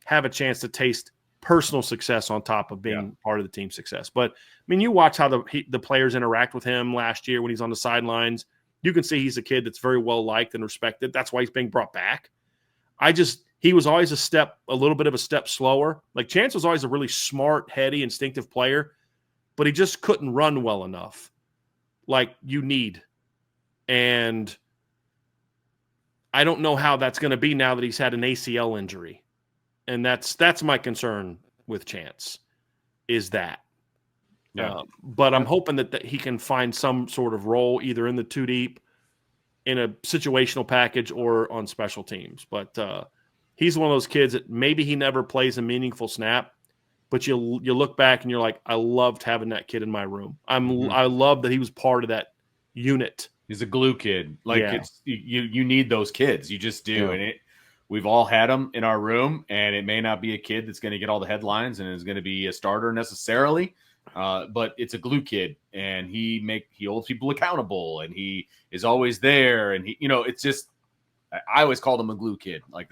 Speaker 2: have a chance to taste personal success on top of being part of the team success. But I mean, you watch how the players interact with him last year when he's on the sidelines. You can see he's a kid that's very well liked and respected. That's why he's being brought back. He was always a little bit of a step slower. Like Chance was always a really smart, heady, instinctive player, but he just couldn't run well enough like you need. And I don't know how that's going to be now that he's had an ACL injury. And that's my concern with Chance is that.
Speaker 1: Yeah.
Speaker 2: But I'm hoping that he can find some sort of role either in the two deep, in a situational package, or on special teams. But he's one of those kids that maybe he never plays a meaningful snap, but you look back and you're like, I loved having that kid in my room. I love that he was part of that unit.
Speaker 1: He's a glue kid. Like it's you need those kids. You just do.
Speaker 2: Yeah.
Speaker 1: And we've all had them in our room, and it may not be a kid that's going to get all the headlines and is going to be a starter necessarily. But it's a glue kid, and he holds people accountable, and he is always there. And it's just, I always called him a glue kid. Like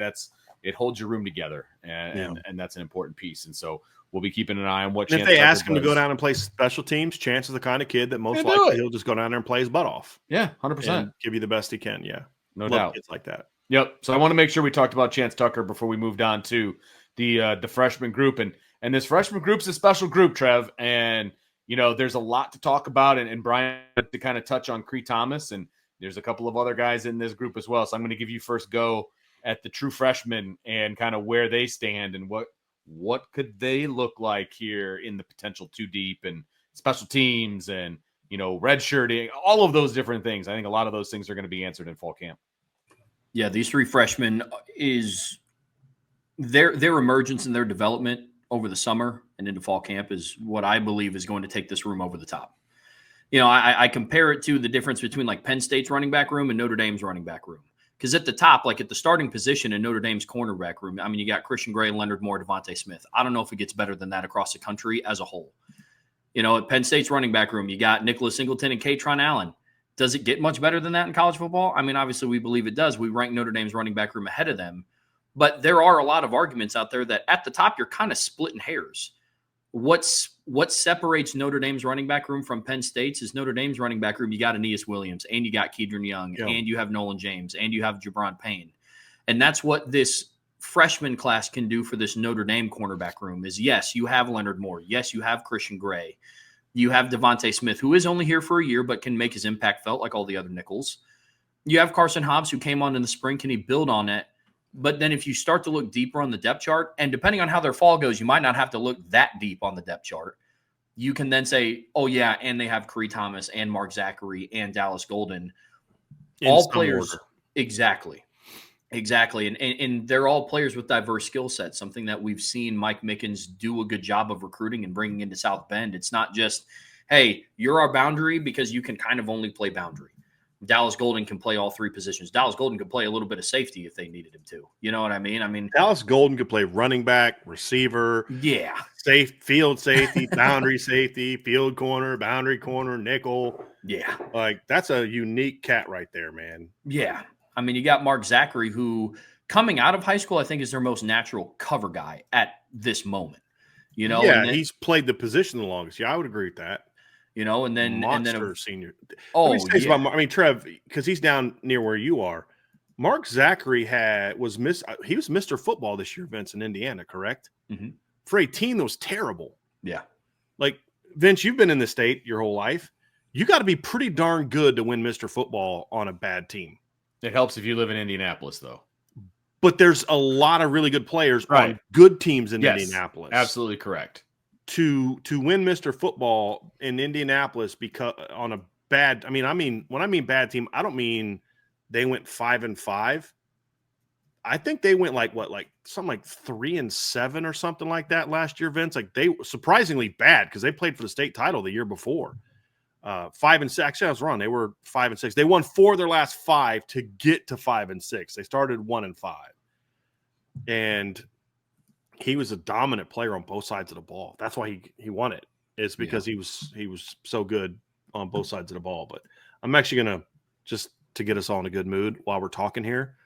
Speaker 1: it holds your room together, and that's an important piece. And so we'll be keeping an eye on what.
Speaker 2: And if they ask him to go down and play special teams, Chance is the kind of kid that most likely he'll just go down there and play his butt off.
Speaker 1: Yeah, 100%.
Speaker 2: Give you the best he can. Yeah,
Speaker 1: no doubt.
Speaker 2: Kids like that.
Speaker 1: Yep. So I want to make sure we talked about Chance Tucker before we moved on to the freshman group, and this freshman group's a special group, Trev, and there's a lot to talk about, and Brian to kind of touch on Cree Thomas, and there's a couple of other guys in this group as well. So I'm going to give you first go at the true freshmen and kind of where they stand and what could they look like here in the potential two deep and special teams and redshirting, all of those different things. I think a lot of those things are going to be answered in fall camp.
Speaker 3: Yeah, these three freshmen is their emergence and their development over the summer and into fall camp is what I believe is going to take this room over the top. I compare it to the difference between like Penn State's running back room and Notre Dame's running back room. Because at the top, like at the starting position in Notre Dame's cornerback room, I mean, you got Christian Gray, Leonard Moore, Devonte Smith. I don't know if it gets better than that across the country as a whole. At Penn State's running back room, you got Nicholas Singleton and Katron Allen. Does it get much better than that in college football? I mean, obviously we believe it does. We rank Notre Dame's running back room ahead of them. But there are a lot of arguments out there that at the top, you're kind of splitting hairs. What separates Notre Dame's running back room from Penn State's is Notre Dame's running back room. You got Aeneas Williams, and you got Kedron Young, and you have Nolan James, and you have Jabron Payne. And that's what this freshman class can do for this Notre Dame cornerback room is, yes, you have Leonard Moore. Yes, you have Christian Gray. You have Devonte Smith, who is only here for a year but can make his impact felt like all the other nickels. You have Carson Hobbs, who came on in the spring. Can he build on it? But then if you start to look deeper on the depth chart, and depending on how their fall goes, you might not have to look that deep on the depth chart. You can then say, oh, yeah, and they have Cree Thomas and Mark Zachary and Dallas Golden. All players. Order. Exactly. And they're all players with diverse skill sets, something that we've seen Mike Mickens do a good job of recruiting and bringing into South Bend. It's not just, hey, you're our boundary because you can kind of only play boundary. Dallas Golden can play all three positions. Dallas Golden could play a little bit of safety if they needed him to. You know what I mean?
Speaker 2: Dallas Golden could play running back, receiver, field safety, boundary safety, field corner, boundary corner, nickel.
Speaker 3: Yeah.
Speaker 2: Like that's a unique cat right there, man.
Speaker 3: Yeah. I mean, you got Mark Zachary, who coming out of high school, I think is their most natural cover guy at this moment.
Speaker 2: Yeah, he's played the position the longest. Yeah, I would agree with that.
Speaker 3: And then
Speaker 2: Monster senior.
Speaker 3: Oh,
Speaker 2: Trev, because he's down near where you are. Mark Zachary was Mr. Football this year, Vince, in Indiana, correct?
Speaker 3: Mm-hmm.
Speaker 2: For a team that was terrible.
Speaker 3: Yeah.
Speaker 2: Like, Vince, you've been in the state your whole life. You got to be pretty darn good to win Mr. Football on a bad team.
Speaker 1: It helps if you live in Indianapolis, though.
Speaker 2: But there's a lot of really good players on good teams in Indianapolis.
Speaker 1: Absolutely correct.
Speaker 2: To win Mr. Football in Indianapolis because on a bad, when I mean bad team, I don't mean they went 5-5. I think they went something like 3-7 or something like that last year, Vince. Like they surprisingly bad because they played for the state title the year before. 5-6. Actually, I was wrong. They were 5-6. They won 4 of their last 5 to get to 5-6. They started 1-5, and he was a dominant player on both sides of the ball. That's why he won it. It's because he was so good on both sides of the ball. But I'm actually gonna, just to get us all in a good mood while we're talking here,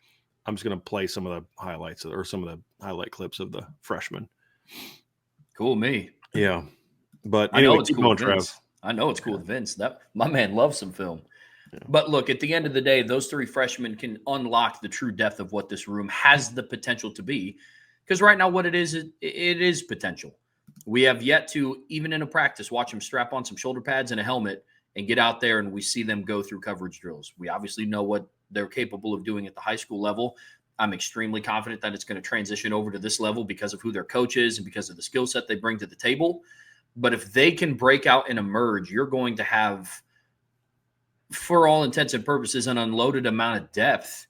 Speaker 2: I'm just gonna play some of the highlights or some of the highlight clips of the freshmen.
Speaker 3: Cool, me.
Speaker 2: Yeah, but anyway,
Speaker 3: I know it's cool,
Speaker 2: Trev.
Speaker 3: I know it's cool with Vince. That my man loves some film. Yeah. But look, at the end of the day, those three freshmen can unlock the true depth of what this room has the potential to be. Because right now, what it is potential. We have yet to, even in a practice, watch him strap on some shoulder pads and a helmet and get out there and we see them go through coverage drills. We obviously know what they're capable of doing at the high school level. I'm extremely confident that it's going to transition over to this level because of who their coach is and because of the skill set they bring to the table. But if they can break out and emerge, you're going to have, for all intents and purposes, an unloaded amount of depth.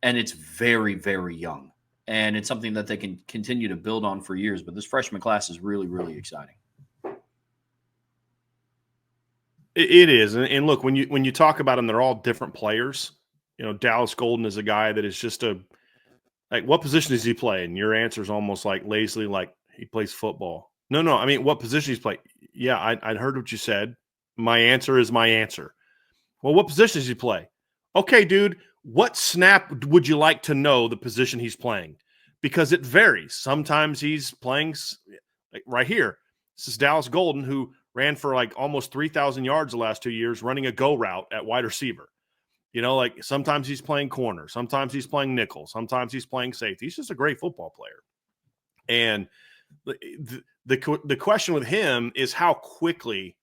Speaker 3: And it's very, very young. And it's something that they can continue to build on for years. But this freshman class is really, really exciting.
Speaker 2: It is. And look, when you talk about them, they're all different players. Dallas Golden is a guy that is just like, what position does he play? And your answer is almost like lazily, like he plays football. No. I mean, what position he's play? Yeah, I heard what you said. My answer is my answer. Well, what position does he play? Okay, dude, what snap would you like to know the position he's playing? Because it varies. Sometimes he's playing like right here. This is Dallas Golden, who ran for like almost 3,000 yards the last 2 years, running a go route at wide receiver. Like sometimes he's playing corner, sometimes he's playing nickel, sometimes he's playing safety. He's just a great football player. And the question with him is how quickly,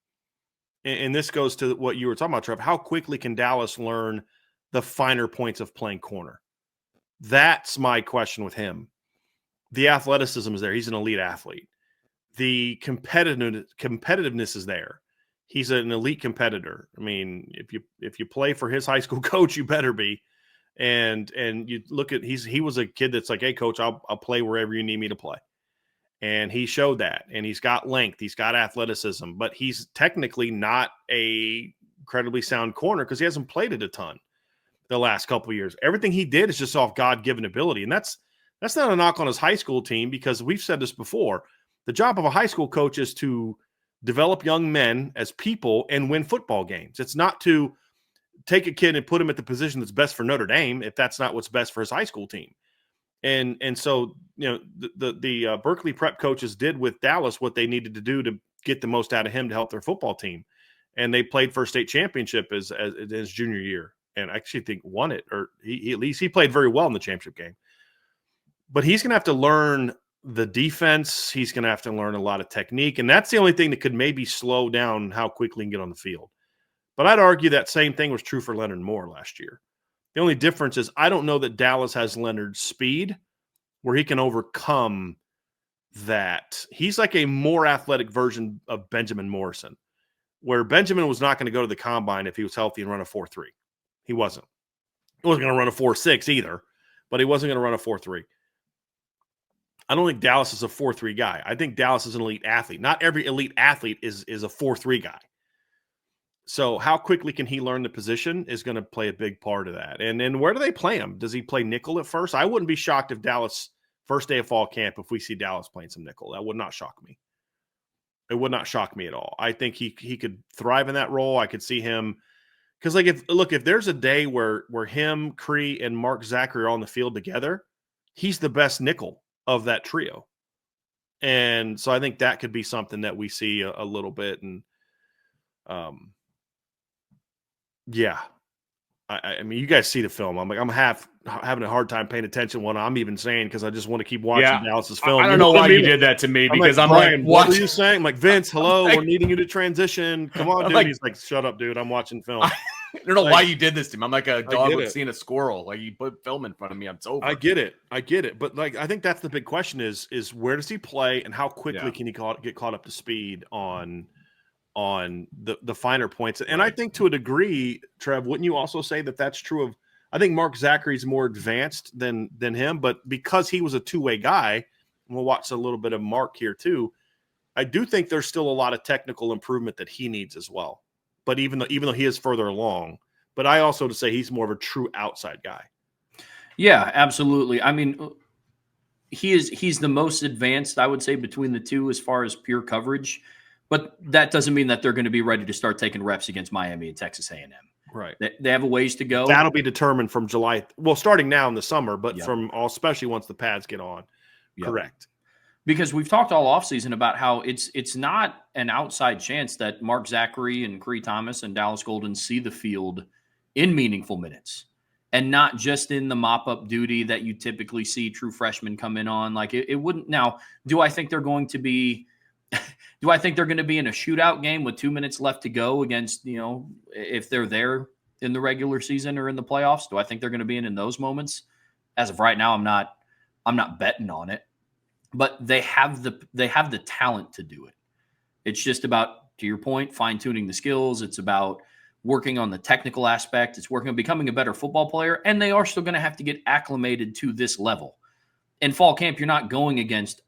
Speaker 2: and this goes to what you were talking about, Trev, how quickly can Dallas learn the finer points of playing corner? That's my question with him. The athleticism is there. He's an elite athlete. The competitiveness is there. He's an elite competitor. I mean, if you play for his high school coach, you better be. And you look at he was a kid that's like, hey, coach, I'll play wherever you need me to play. And he showed that. And he's got length, he's got athleticism, but he's technically not a incredibly sound corner because he hasn't played it a ton the last couple of years. Everything he did is just off God-given ability, and that's not a knock on his high school team because we've said this before. The job of a high school coach is to develop young men as people and win football games. It's not to take a kid and put him at the position that's best for Notre Dame if that's not what's best for his high school team. And so, the Berkeley prep coaches did with Dallas what they needed to do to get the most out of him to help their football team. And they played for a state championship as his junior year. And I actually think won it, or he at least he played very well in the championship game. But he's going to have to learn the defense. He's going to have to learn a lot of technique. And that's the only thing that could maybe slow down how quickly he can get on the field. But I'd argue that same thing was true for Leonard Moore last year. The only difference is I don't know that Dallas has Leonard's speed where he can overcome that. He's like a more athletic version of Benjamin Morrison, where Benjamin was not going to go to the combine if he was healthy and run a 4.3. He wasn't. He wasn't going to run a 4.6 either, but he wasn't going to run a 4.3. I don't think Dallas is a 4.3 guy. I think Dallas is an elite athlete. Not every elite athlete is a 4.3 guy. So how quickly can he learn the position is going to play a big part of that. And then where do they play him? Does he play nickel at first? I wouldn't be shocked if Dallas, first day of fall camp, if we see Dallas playing some nickel. That would not shock me. It would not shock me at all. I think he could thrive in that role. I could see him because, like, if there's a day where him, Cree, and Mark Zachary are on the field together, he's the best nickel of that trio. And so I think that could be something that we see a little bit. And yeah, I mean, you guys see the film. I'm having a hard time paying attention what I'm even saying because I just want to keep watching Dallas's film.
Speaker 1: I don't know why you did that to me because I'm like,
Speaker 2: what are you saying? I'm like, Vince, hello, we're needing you to transition. Come on, dude. He's like, shut up, dude. I'm watching film.
Speaker 1: I don't know why you did this to me. I'm like a dog with seeing a squirrel. Like you put film in front of me, I'm over.
Speaker 2: I get it. But like, I think that's the big question is where does he play and how quickly can he get caught up to speed on the finer points. And right. I think to a degree, Trev, wouldn't you also say that that's true of, I think Mark Zachary's more advanced than him, but because he was a two-way guy, and we'll watch a little bit of Mark here too, I do think there's still a lot of technical improvement that he needs as well. But even though he is further along, but I also to say he's more of a true outside guy.
Speaker 3: Yeah, absolutely. I mean, he's the most advanced, I would say, between the two as far as pure coverage. But that doesn't mean that they're going to be ready to start taking reps against Miami and Texas A&M.
Speaker 2: Right.
Speaker 3: They have a ways to go.
Speaker 2: That'll be determined from July. Well, starting now in the summer, but especially once the pads get on. Yep. Correct.
Speaker 3: Because we've talked all offseason about how it's not an outside chance that Mark Zachary and Cree Thomas and Dallas Golden see the field in meaningful minutes and not just in the mop-up duty that you typically see true freshmen come in on. Like it wouldn't. Now, do I think they're going to be Do I think they're going to be in a shootout game with 2 minutes left to go against, if they're there in the regular season or in the playoffs? Do I think they're going to be in those moments? As of right now, I'm not betting on it. But they have the talent to do it. It's just about, to your point, fine-tuning the skills. It's about working on the technical aspect. It's working on becoming a better football player. And they are still going to have to get acclimated to this level. In fall camp, you're not going against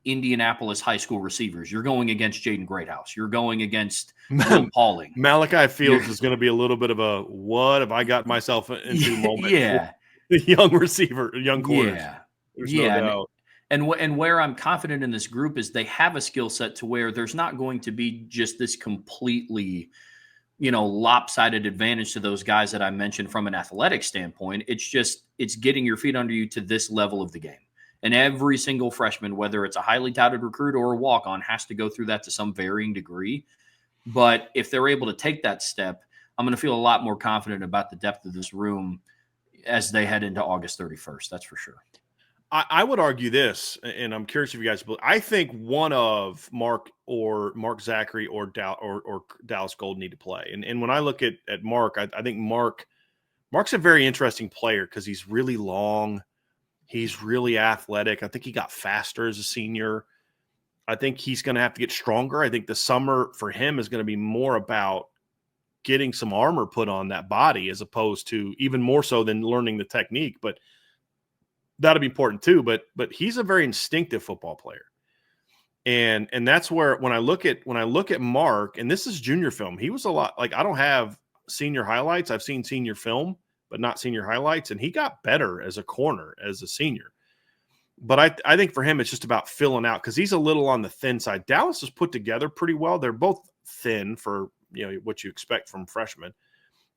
Speaker 3: Indianapolis high school receivers. You're going against Jaden Greathouse. You're going against Will Pauling.
Speaker 2: Malachi Fields is going to be a little bit of a what have I got myself into moment.
Speaker 3: Yeah.
Speaker 2: The young receiver, young corners.
Speaker 3: Yeah.
Speaker 2: There's no doubt.
Speaker 3: And where I'm confident in this group is they have a skill set to where there's not going to be just this completely, lopsided advantage to those guys that I mentioned from an athletic standpoint. It's getting your feet under you to this level of the game. And every single freshman, whether it's a highly touted recruit or a walk-on, has to go through that to some varying degree. But if they're able to take that step, I'm going to feel a lot more confident about the depth of this room as they head into August 31st. That's for sure.
Speaker 2: I would argue this, and I'm curious if you guys believe. I think one of Mark Zachary or Dallas Gold need to play. And when I look at Mark, I think Mark's a very interesting player because he's really long. He's really athletic. I think he got faster as a senior. I think he's going to have to get stronger. I think the summer for him is going to be more about getting some armor put on that body as opposed to even more so than learning the technique. But that'll be important too. But he's a very instinctive football player. And that's where when I look at Mark, and this is junior film, he was a lot like I don't have senior highlights. I've seen senior film, but not senior highlights. And he got better as a corner as a senior. But I think for him, it's just about filling out because he's a little on the thin side. Dallas is put together pretty well. They're both thin for what you expect from freshmen.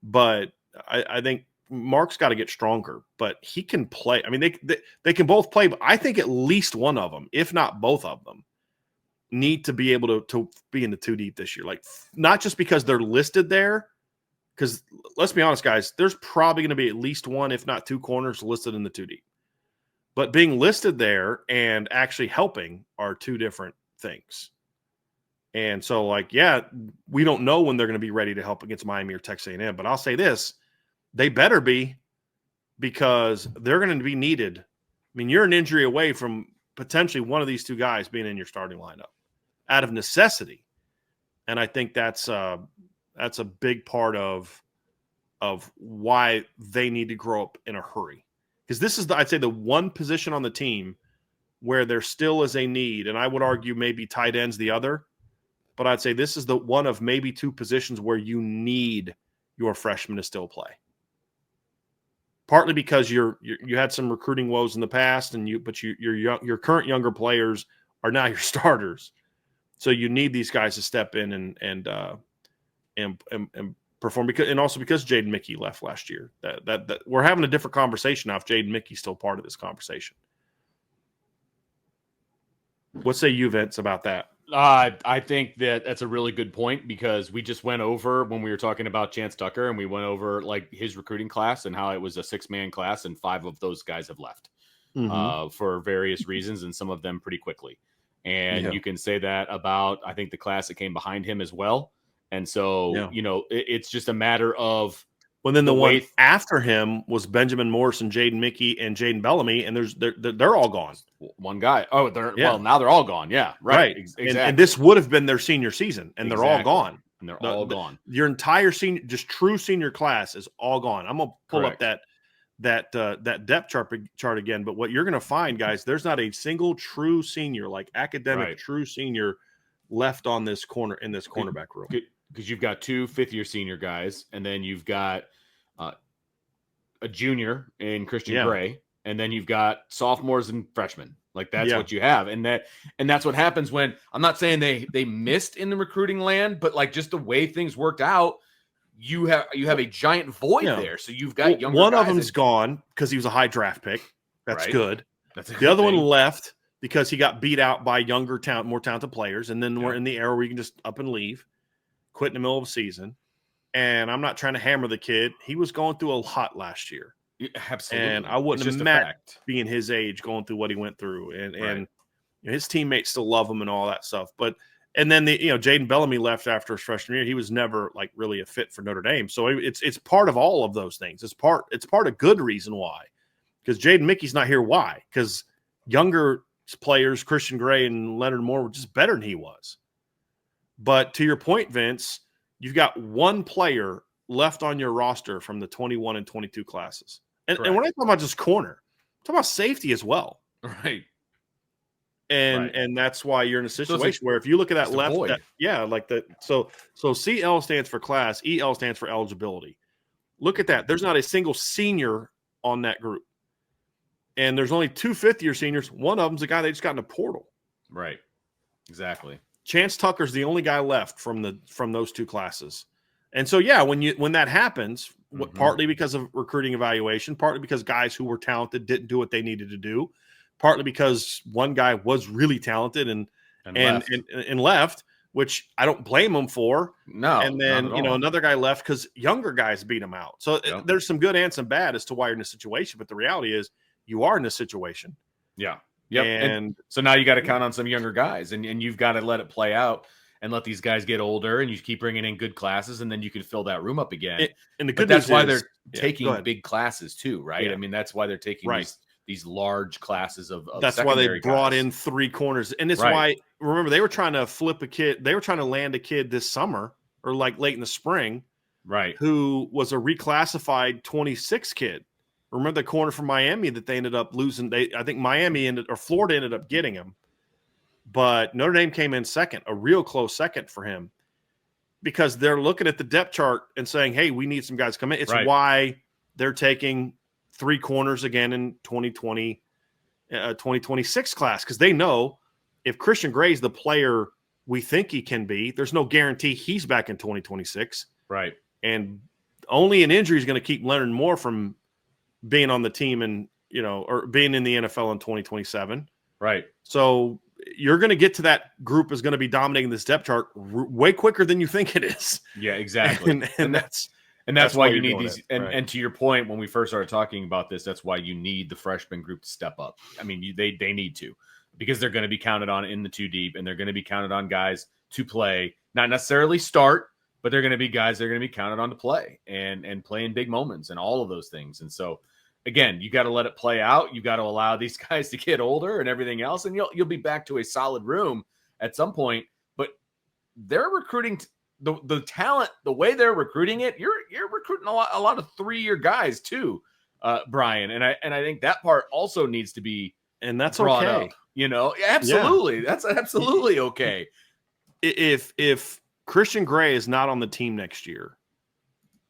Speaker 2: But I think Mark's got to get stronger, but he can play. I mean, they can both play, but I think at least one of them, if not both of them, need to be able to be in the 2 deep this year. Like, not just because they're listed there, because let's be honest, guys, there's probably going to be at least one, if not 2 corners listed in the 2 deep. But being listed there and actually helping are 2 different things. And so, we don't know when they're going to be ready to help against Miami or Texas A&M. But I'll say this, they better be, because they're going to be needed. I mean, you're an injury away from potentially one of these 2 guys being in your starting lineup out of necessity. And I think that's a big part of why they need to grow up in a hurry. Because this is, I'd say, the one position on the team where there still is a need. And I would argue maybe tight end's the other. But I'd say this is the one of maybe 2 positions where you need your freshmen to still play. Partly because you had some recruiting woes in the past, but your current younger players are now your starters. So you need these guys to step in and perform, and also because Jaden Mickey left last year. That we're having a different conversation now if Jaden Mickey's still part of this conversation. What say you, Vince, about that?
Speaker 1: I think that's a really good point because we just went over when we were talking about Chance Tucker, and we went over his recruiting class and how it was a 6-man class, and 5 of those guys have left for various reasons, and some of them pretty quickly. And you can say that about, I think, the class that came behind him as well. And so, it's just a matter of.
Speaker 2: Well, then the one after him was Benjamin Morrison, Jaden Mickey, and Jaden Bellamy, and they're all gone.
Speaker 1: One guy. Oh, well, now they're all gone. Yeah, right. Exactly.
Speaker 2: And this would have been their senior season, and they're all gone.
Speaker 1: And they're all gone.
Speaker 2: Your entire just true senior class is all gone. I'm gonna pull up that depth chart again. But what you're gonna find, guys, there's not a single true senior, like academic true senior, left on this cornerback room.
Speaker 1: Because you've got 2 fifth-year senior guys, and then you've got a junior in Christian Gray, and then you've got sophomores and freshmen. That's what you have, and that's what happens when I'm not saying they missed in the recruiting land, but just the way things worked out, you have a giant void there. So you've got younger
Speaker 2: one
Speaker 1: guys
Speaker 2: of them's gone because he was a high draft pick. That's good.
Speaker 1: That's
Speaker 2: the other one left because he got beat out by more talented players, and then we're in the era where you can just up and leave. Quit in the middle of the season. And I'm not trying to hammer the kid. He was going through a lot last year.
Speaker 1: Absolutely.
Speaker 2: And I wouldn't imagine being his age going through what he went through. And his teammates still love him and all that stuff. But And then Jaden Bellamy left after his freshman year. He was never like really a fit for Notre Dame. So it's part of all of those things. It's part of good reason why. Because Jaden Mickey's not here. Why? Because younger players, Christian Gray and Leonard Moore, were just better than he was. But to your point, Vince, you've got one player left on your roster from the 21 and 22 classes. And we're not talking about just corner. I'm talking about safety as well.
Speaker 1: Right.
Speaker 2: And that's why you're in a situation where if you look at that left, so CL stands for class, EL stands for eligibility. Look at that. There's not a single senior on that group. And there's only 2 fifth-year seniors. One of them's a guy they just got in the portal.
Speaker 1: Right. Exactly.
Speaker 2: Chance Tucker's the only guy left from those two classes. And so, yeah, when that happens, partly because of recruiting evaluation, partly because guys who were talented didn't do what they needed to do, partly because one guy was really talented and left, which I don't blame him for.
Speaker 1: No.
Speaker 2: And then, another guy left because younger guys beat him out. So there's some good and some bad as to why you're in this situation. But the reality is you are in this situation.
Speaker 1: Yeah. Yep. And so now you got to count on some younger guys and you've got to let it play out and let these guys get older and you keep bringing in good classes and then you can fill that room up again.
Speaker 2: And the good
Speaker 1: that's
Speaker 2: news
Speaker 1: why
Speaker 2: is,
Speaker 1: they're taking big classes too, right?
Speaker 2: Yeah.
Speaker 1: I mean, that's why they're taking these large classes of
Speaker 2: that's why they brought in 3 corners. And it's why, remember, they were trying to flip a kid. They were trying to land a kid this summer or like late in the spring,
Speaker 1: right?
Speaker 2: Who was a reclassified 26 kid. Remember the corner from Miami that they ended up losing? I think Florida ended up getting him. But Notre Dame came in second, a real close second for him, because they're looking at the depth chart and saying, hey, we need some guys to come in. It's why they're taking 3 corners again in 2026 class, because they know if Christian Gray's the player we think he can be, there's no guarantee he's back in 2026.
Speaker 1: Right.
Speaker 2: And only an injury is going to keep Leonard Moore from being on the team and, or being in the NFL in 2027.
Speaker 1: Right.
Speaker 2: So you're going to get to that group is going to be dominating this depth chart way quicker than you think it is.
Speaker 1: Yeah, exactly.
Speaker 2: And that's
Speaker 1: why you need these. And to your point, when we first started talking about this, that's why you need the freshman group to step up. I mean, they need to, because they're going to be counted on in the 2 deep, and they're going to be counted on guys to play, not necessarily start, but they're going to be guys they're going to be counted on to play and play in big moments and all of those things. And so, again, you got to let it play out. You got to allow these guys to get older and everything else, and you'll be back to a solid room at some point. But they're recruiting the talent, the way they're recruiting it. You're recruiting a lot of 3-year guys too, Brian. And I think that part also needs to be
Speaker 2: that's
Speaker 1: brought
Speaker 2: okay.
Speaker 1: up. Absolutely, that's absolutely okay.
Speaker 2: If Christian Gray is not on the team next year,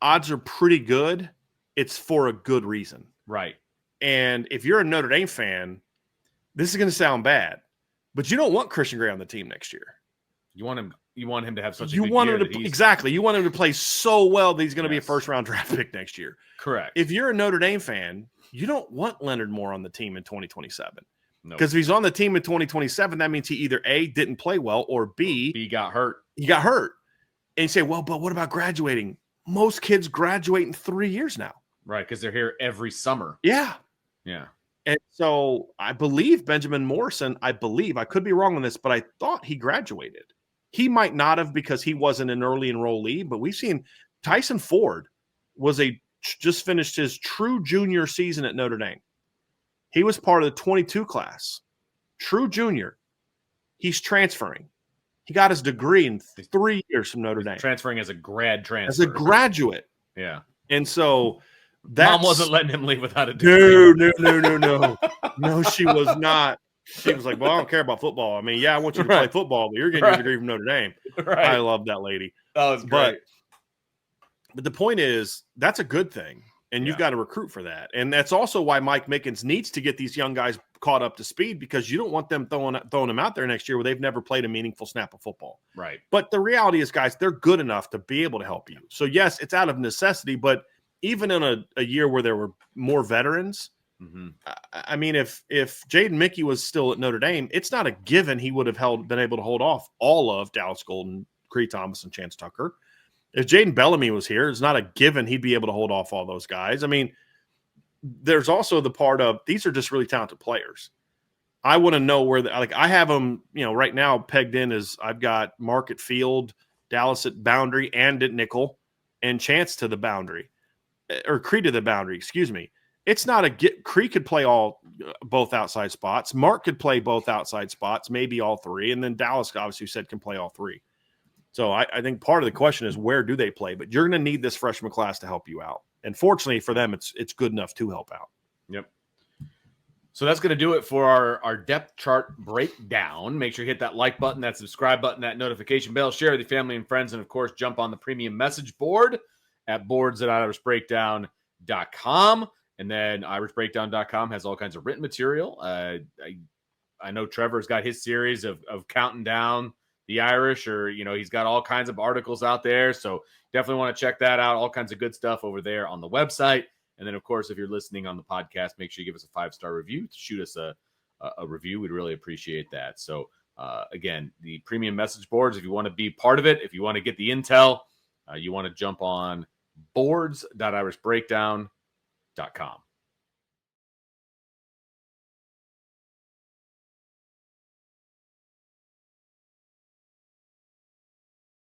Speaker 2: odds are pretty good. It's for a good reason.
Speaker 1: Right.
Speaker 2: And if you're a Notre Dame fan, this is going to sound bad, but you don't want Christian Gray on the team next year.
Speaker 1: You want him to have such a
Speaker 2: good
Speaker 1: year.
Speaker 2: Exactly. You want him to play so well that he's going to be a first-round draft pick next year.
Speaker 1: Correct.
Speaker 2: If you're a Notre Dame fan, you don't want Leonard Moore on the team in 2027.
Speaker 1: No.
Speaker 2: Because if he's on the team in 2027, that means he either A, didn't play well, or B,
Speaker 1: got hurt.
Speaker 2: He got hurt. And you say, well, but what about graduating? Most kids graduate in 3 years now.
Speaker 1: Right, because they're here every summer.
Speaker 2: Yeah.
Speaker 1: Yeah.
Speaker 2: And so I believe Benjamin Morrison, I could be wrong on this, but I thought he graduated. He might not have because he wasn't an early enrollee, but we've seen Tyson Ford just finished his true junior season at Notre Dame. He was part of the 22 class. True junior. He's transferring. He got his degree in 3 years from Notre Dame.
Speaker 1: Transferring as a grad transfer.
Speaker 2: As a graduate.
Speaker 1: Yeah.
Speaker 2: And so
Speaker 1: Mom wasn't letting him leave without a degree.
Speaker 2: No. No, she was not. She was like, well, I don't care about football. I mean, yeah, I want you to play football, but you're getting your degree from Notre Dame.
Speaker 1: Right.
Speaker 2: I love that lady.
Speaker 1: Oh, that's great.
Speaker 2: But the point is, that's a good thing. And you've got to recruit for that. And that's also why Mike Mickens needs to get these young guys caught up to speed, because you don't want them throwing them out there next year where they've never played a meaningful snap of football.
Speaker 1: Right.
Speaker 2: But the reality is, guys, they're good enough to be able to help you. So, yes, it's out of necessity, but even in a year where there were more veterans, I mean, if Jaden Mickey was still at Notre Dame, it's not a given he would have been able to hold off all of Dallas Golden, Cree Thomas, and Chance Tucker. If Jaden Bellamy was here, it's not a given he'd be able to hold off all those guys. I mean, there's also the part of these are just really talented players. I want to know where I have them, right now pegged in as I've got Mark at field, Dallas at boundary and at nickel, and Chance to the boundary, or Cree to the boundary, excuse me. It's not Cree could play both outside spots. Mark could play both outside spots, maybe all three. And then Dallas obviously said can play all three. So I think part of the question is where do they play? But you're going to need this freshman class to help you out. And fortunately for them, it's good enough to help out.
Speaker 1: Yep. So that's going to do it for our depth chart breakdown. Make sure you hit that like button, that subscribe button, that notification bell, share with your family and friends, and, of course, jump on the premium message board at boards@irishbreakdown.com. And then irishbreakdown.com has all kinds of written material. I know Trevor's got his series of counting down the Irish, or, he's got all kinds of articles out there. So definitely want to check that out. All kinds of good stuff over there on the website. And then, of course, if you're listening on the podcast, make sure you give us a 5-star review. Shoot us a review. We'd really appreciate that. So, again, the premium message boards, if you want to be part of it, if you want to get the intel, you want to jump on boards.irishbreakdown.com.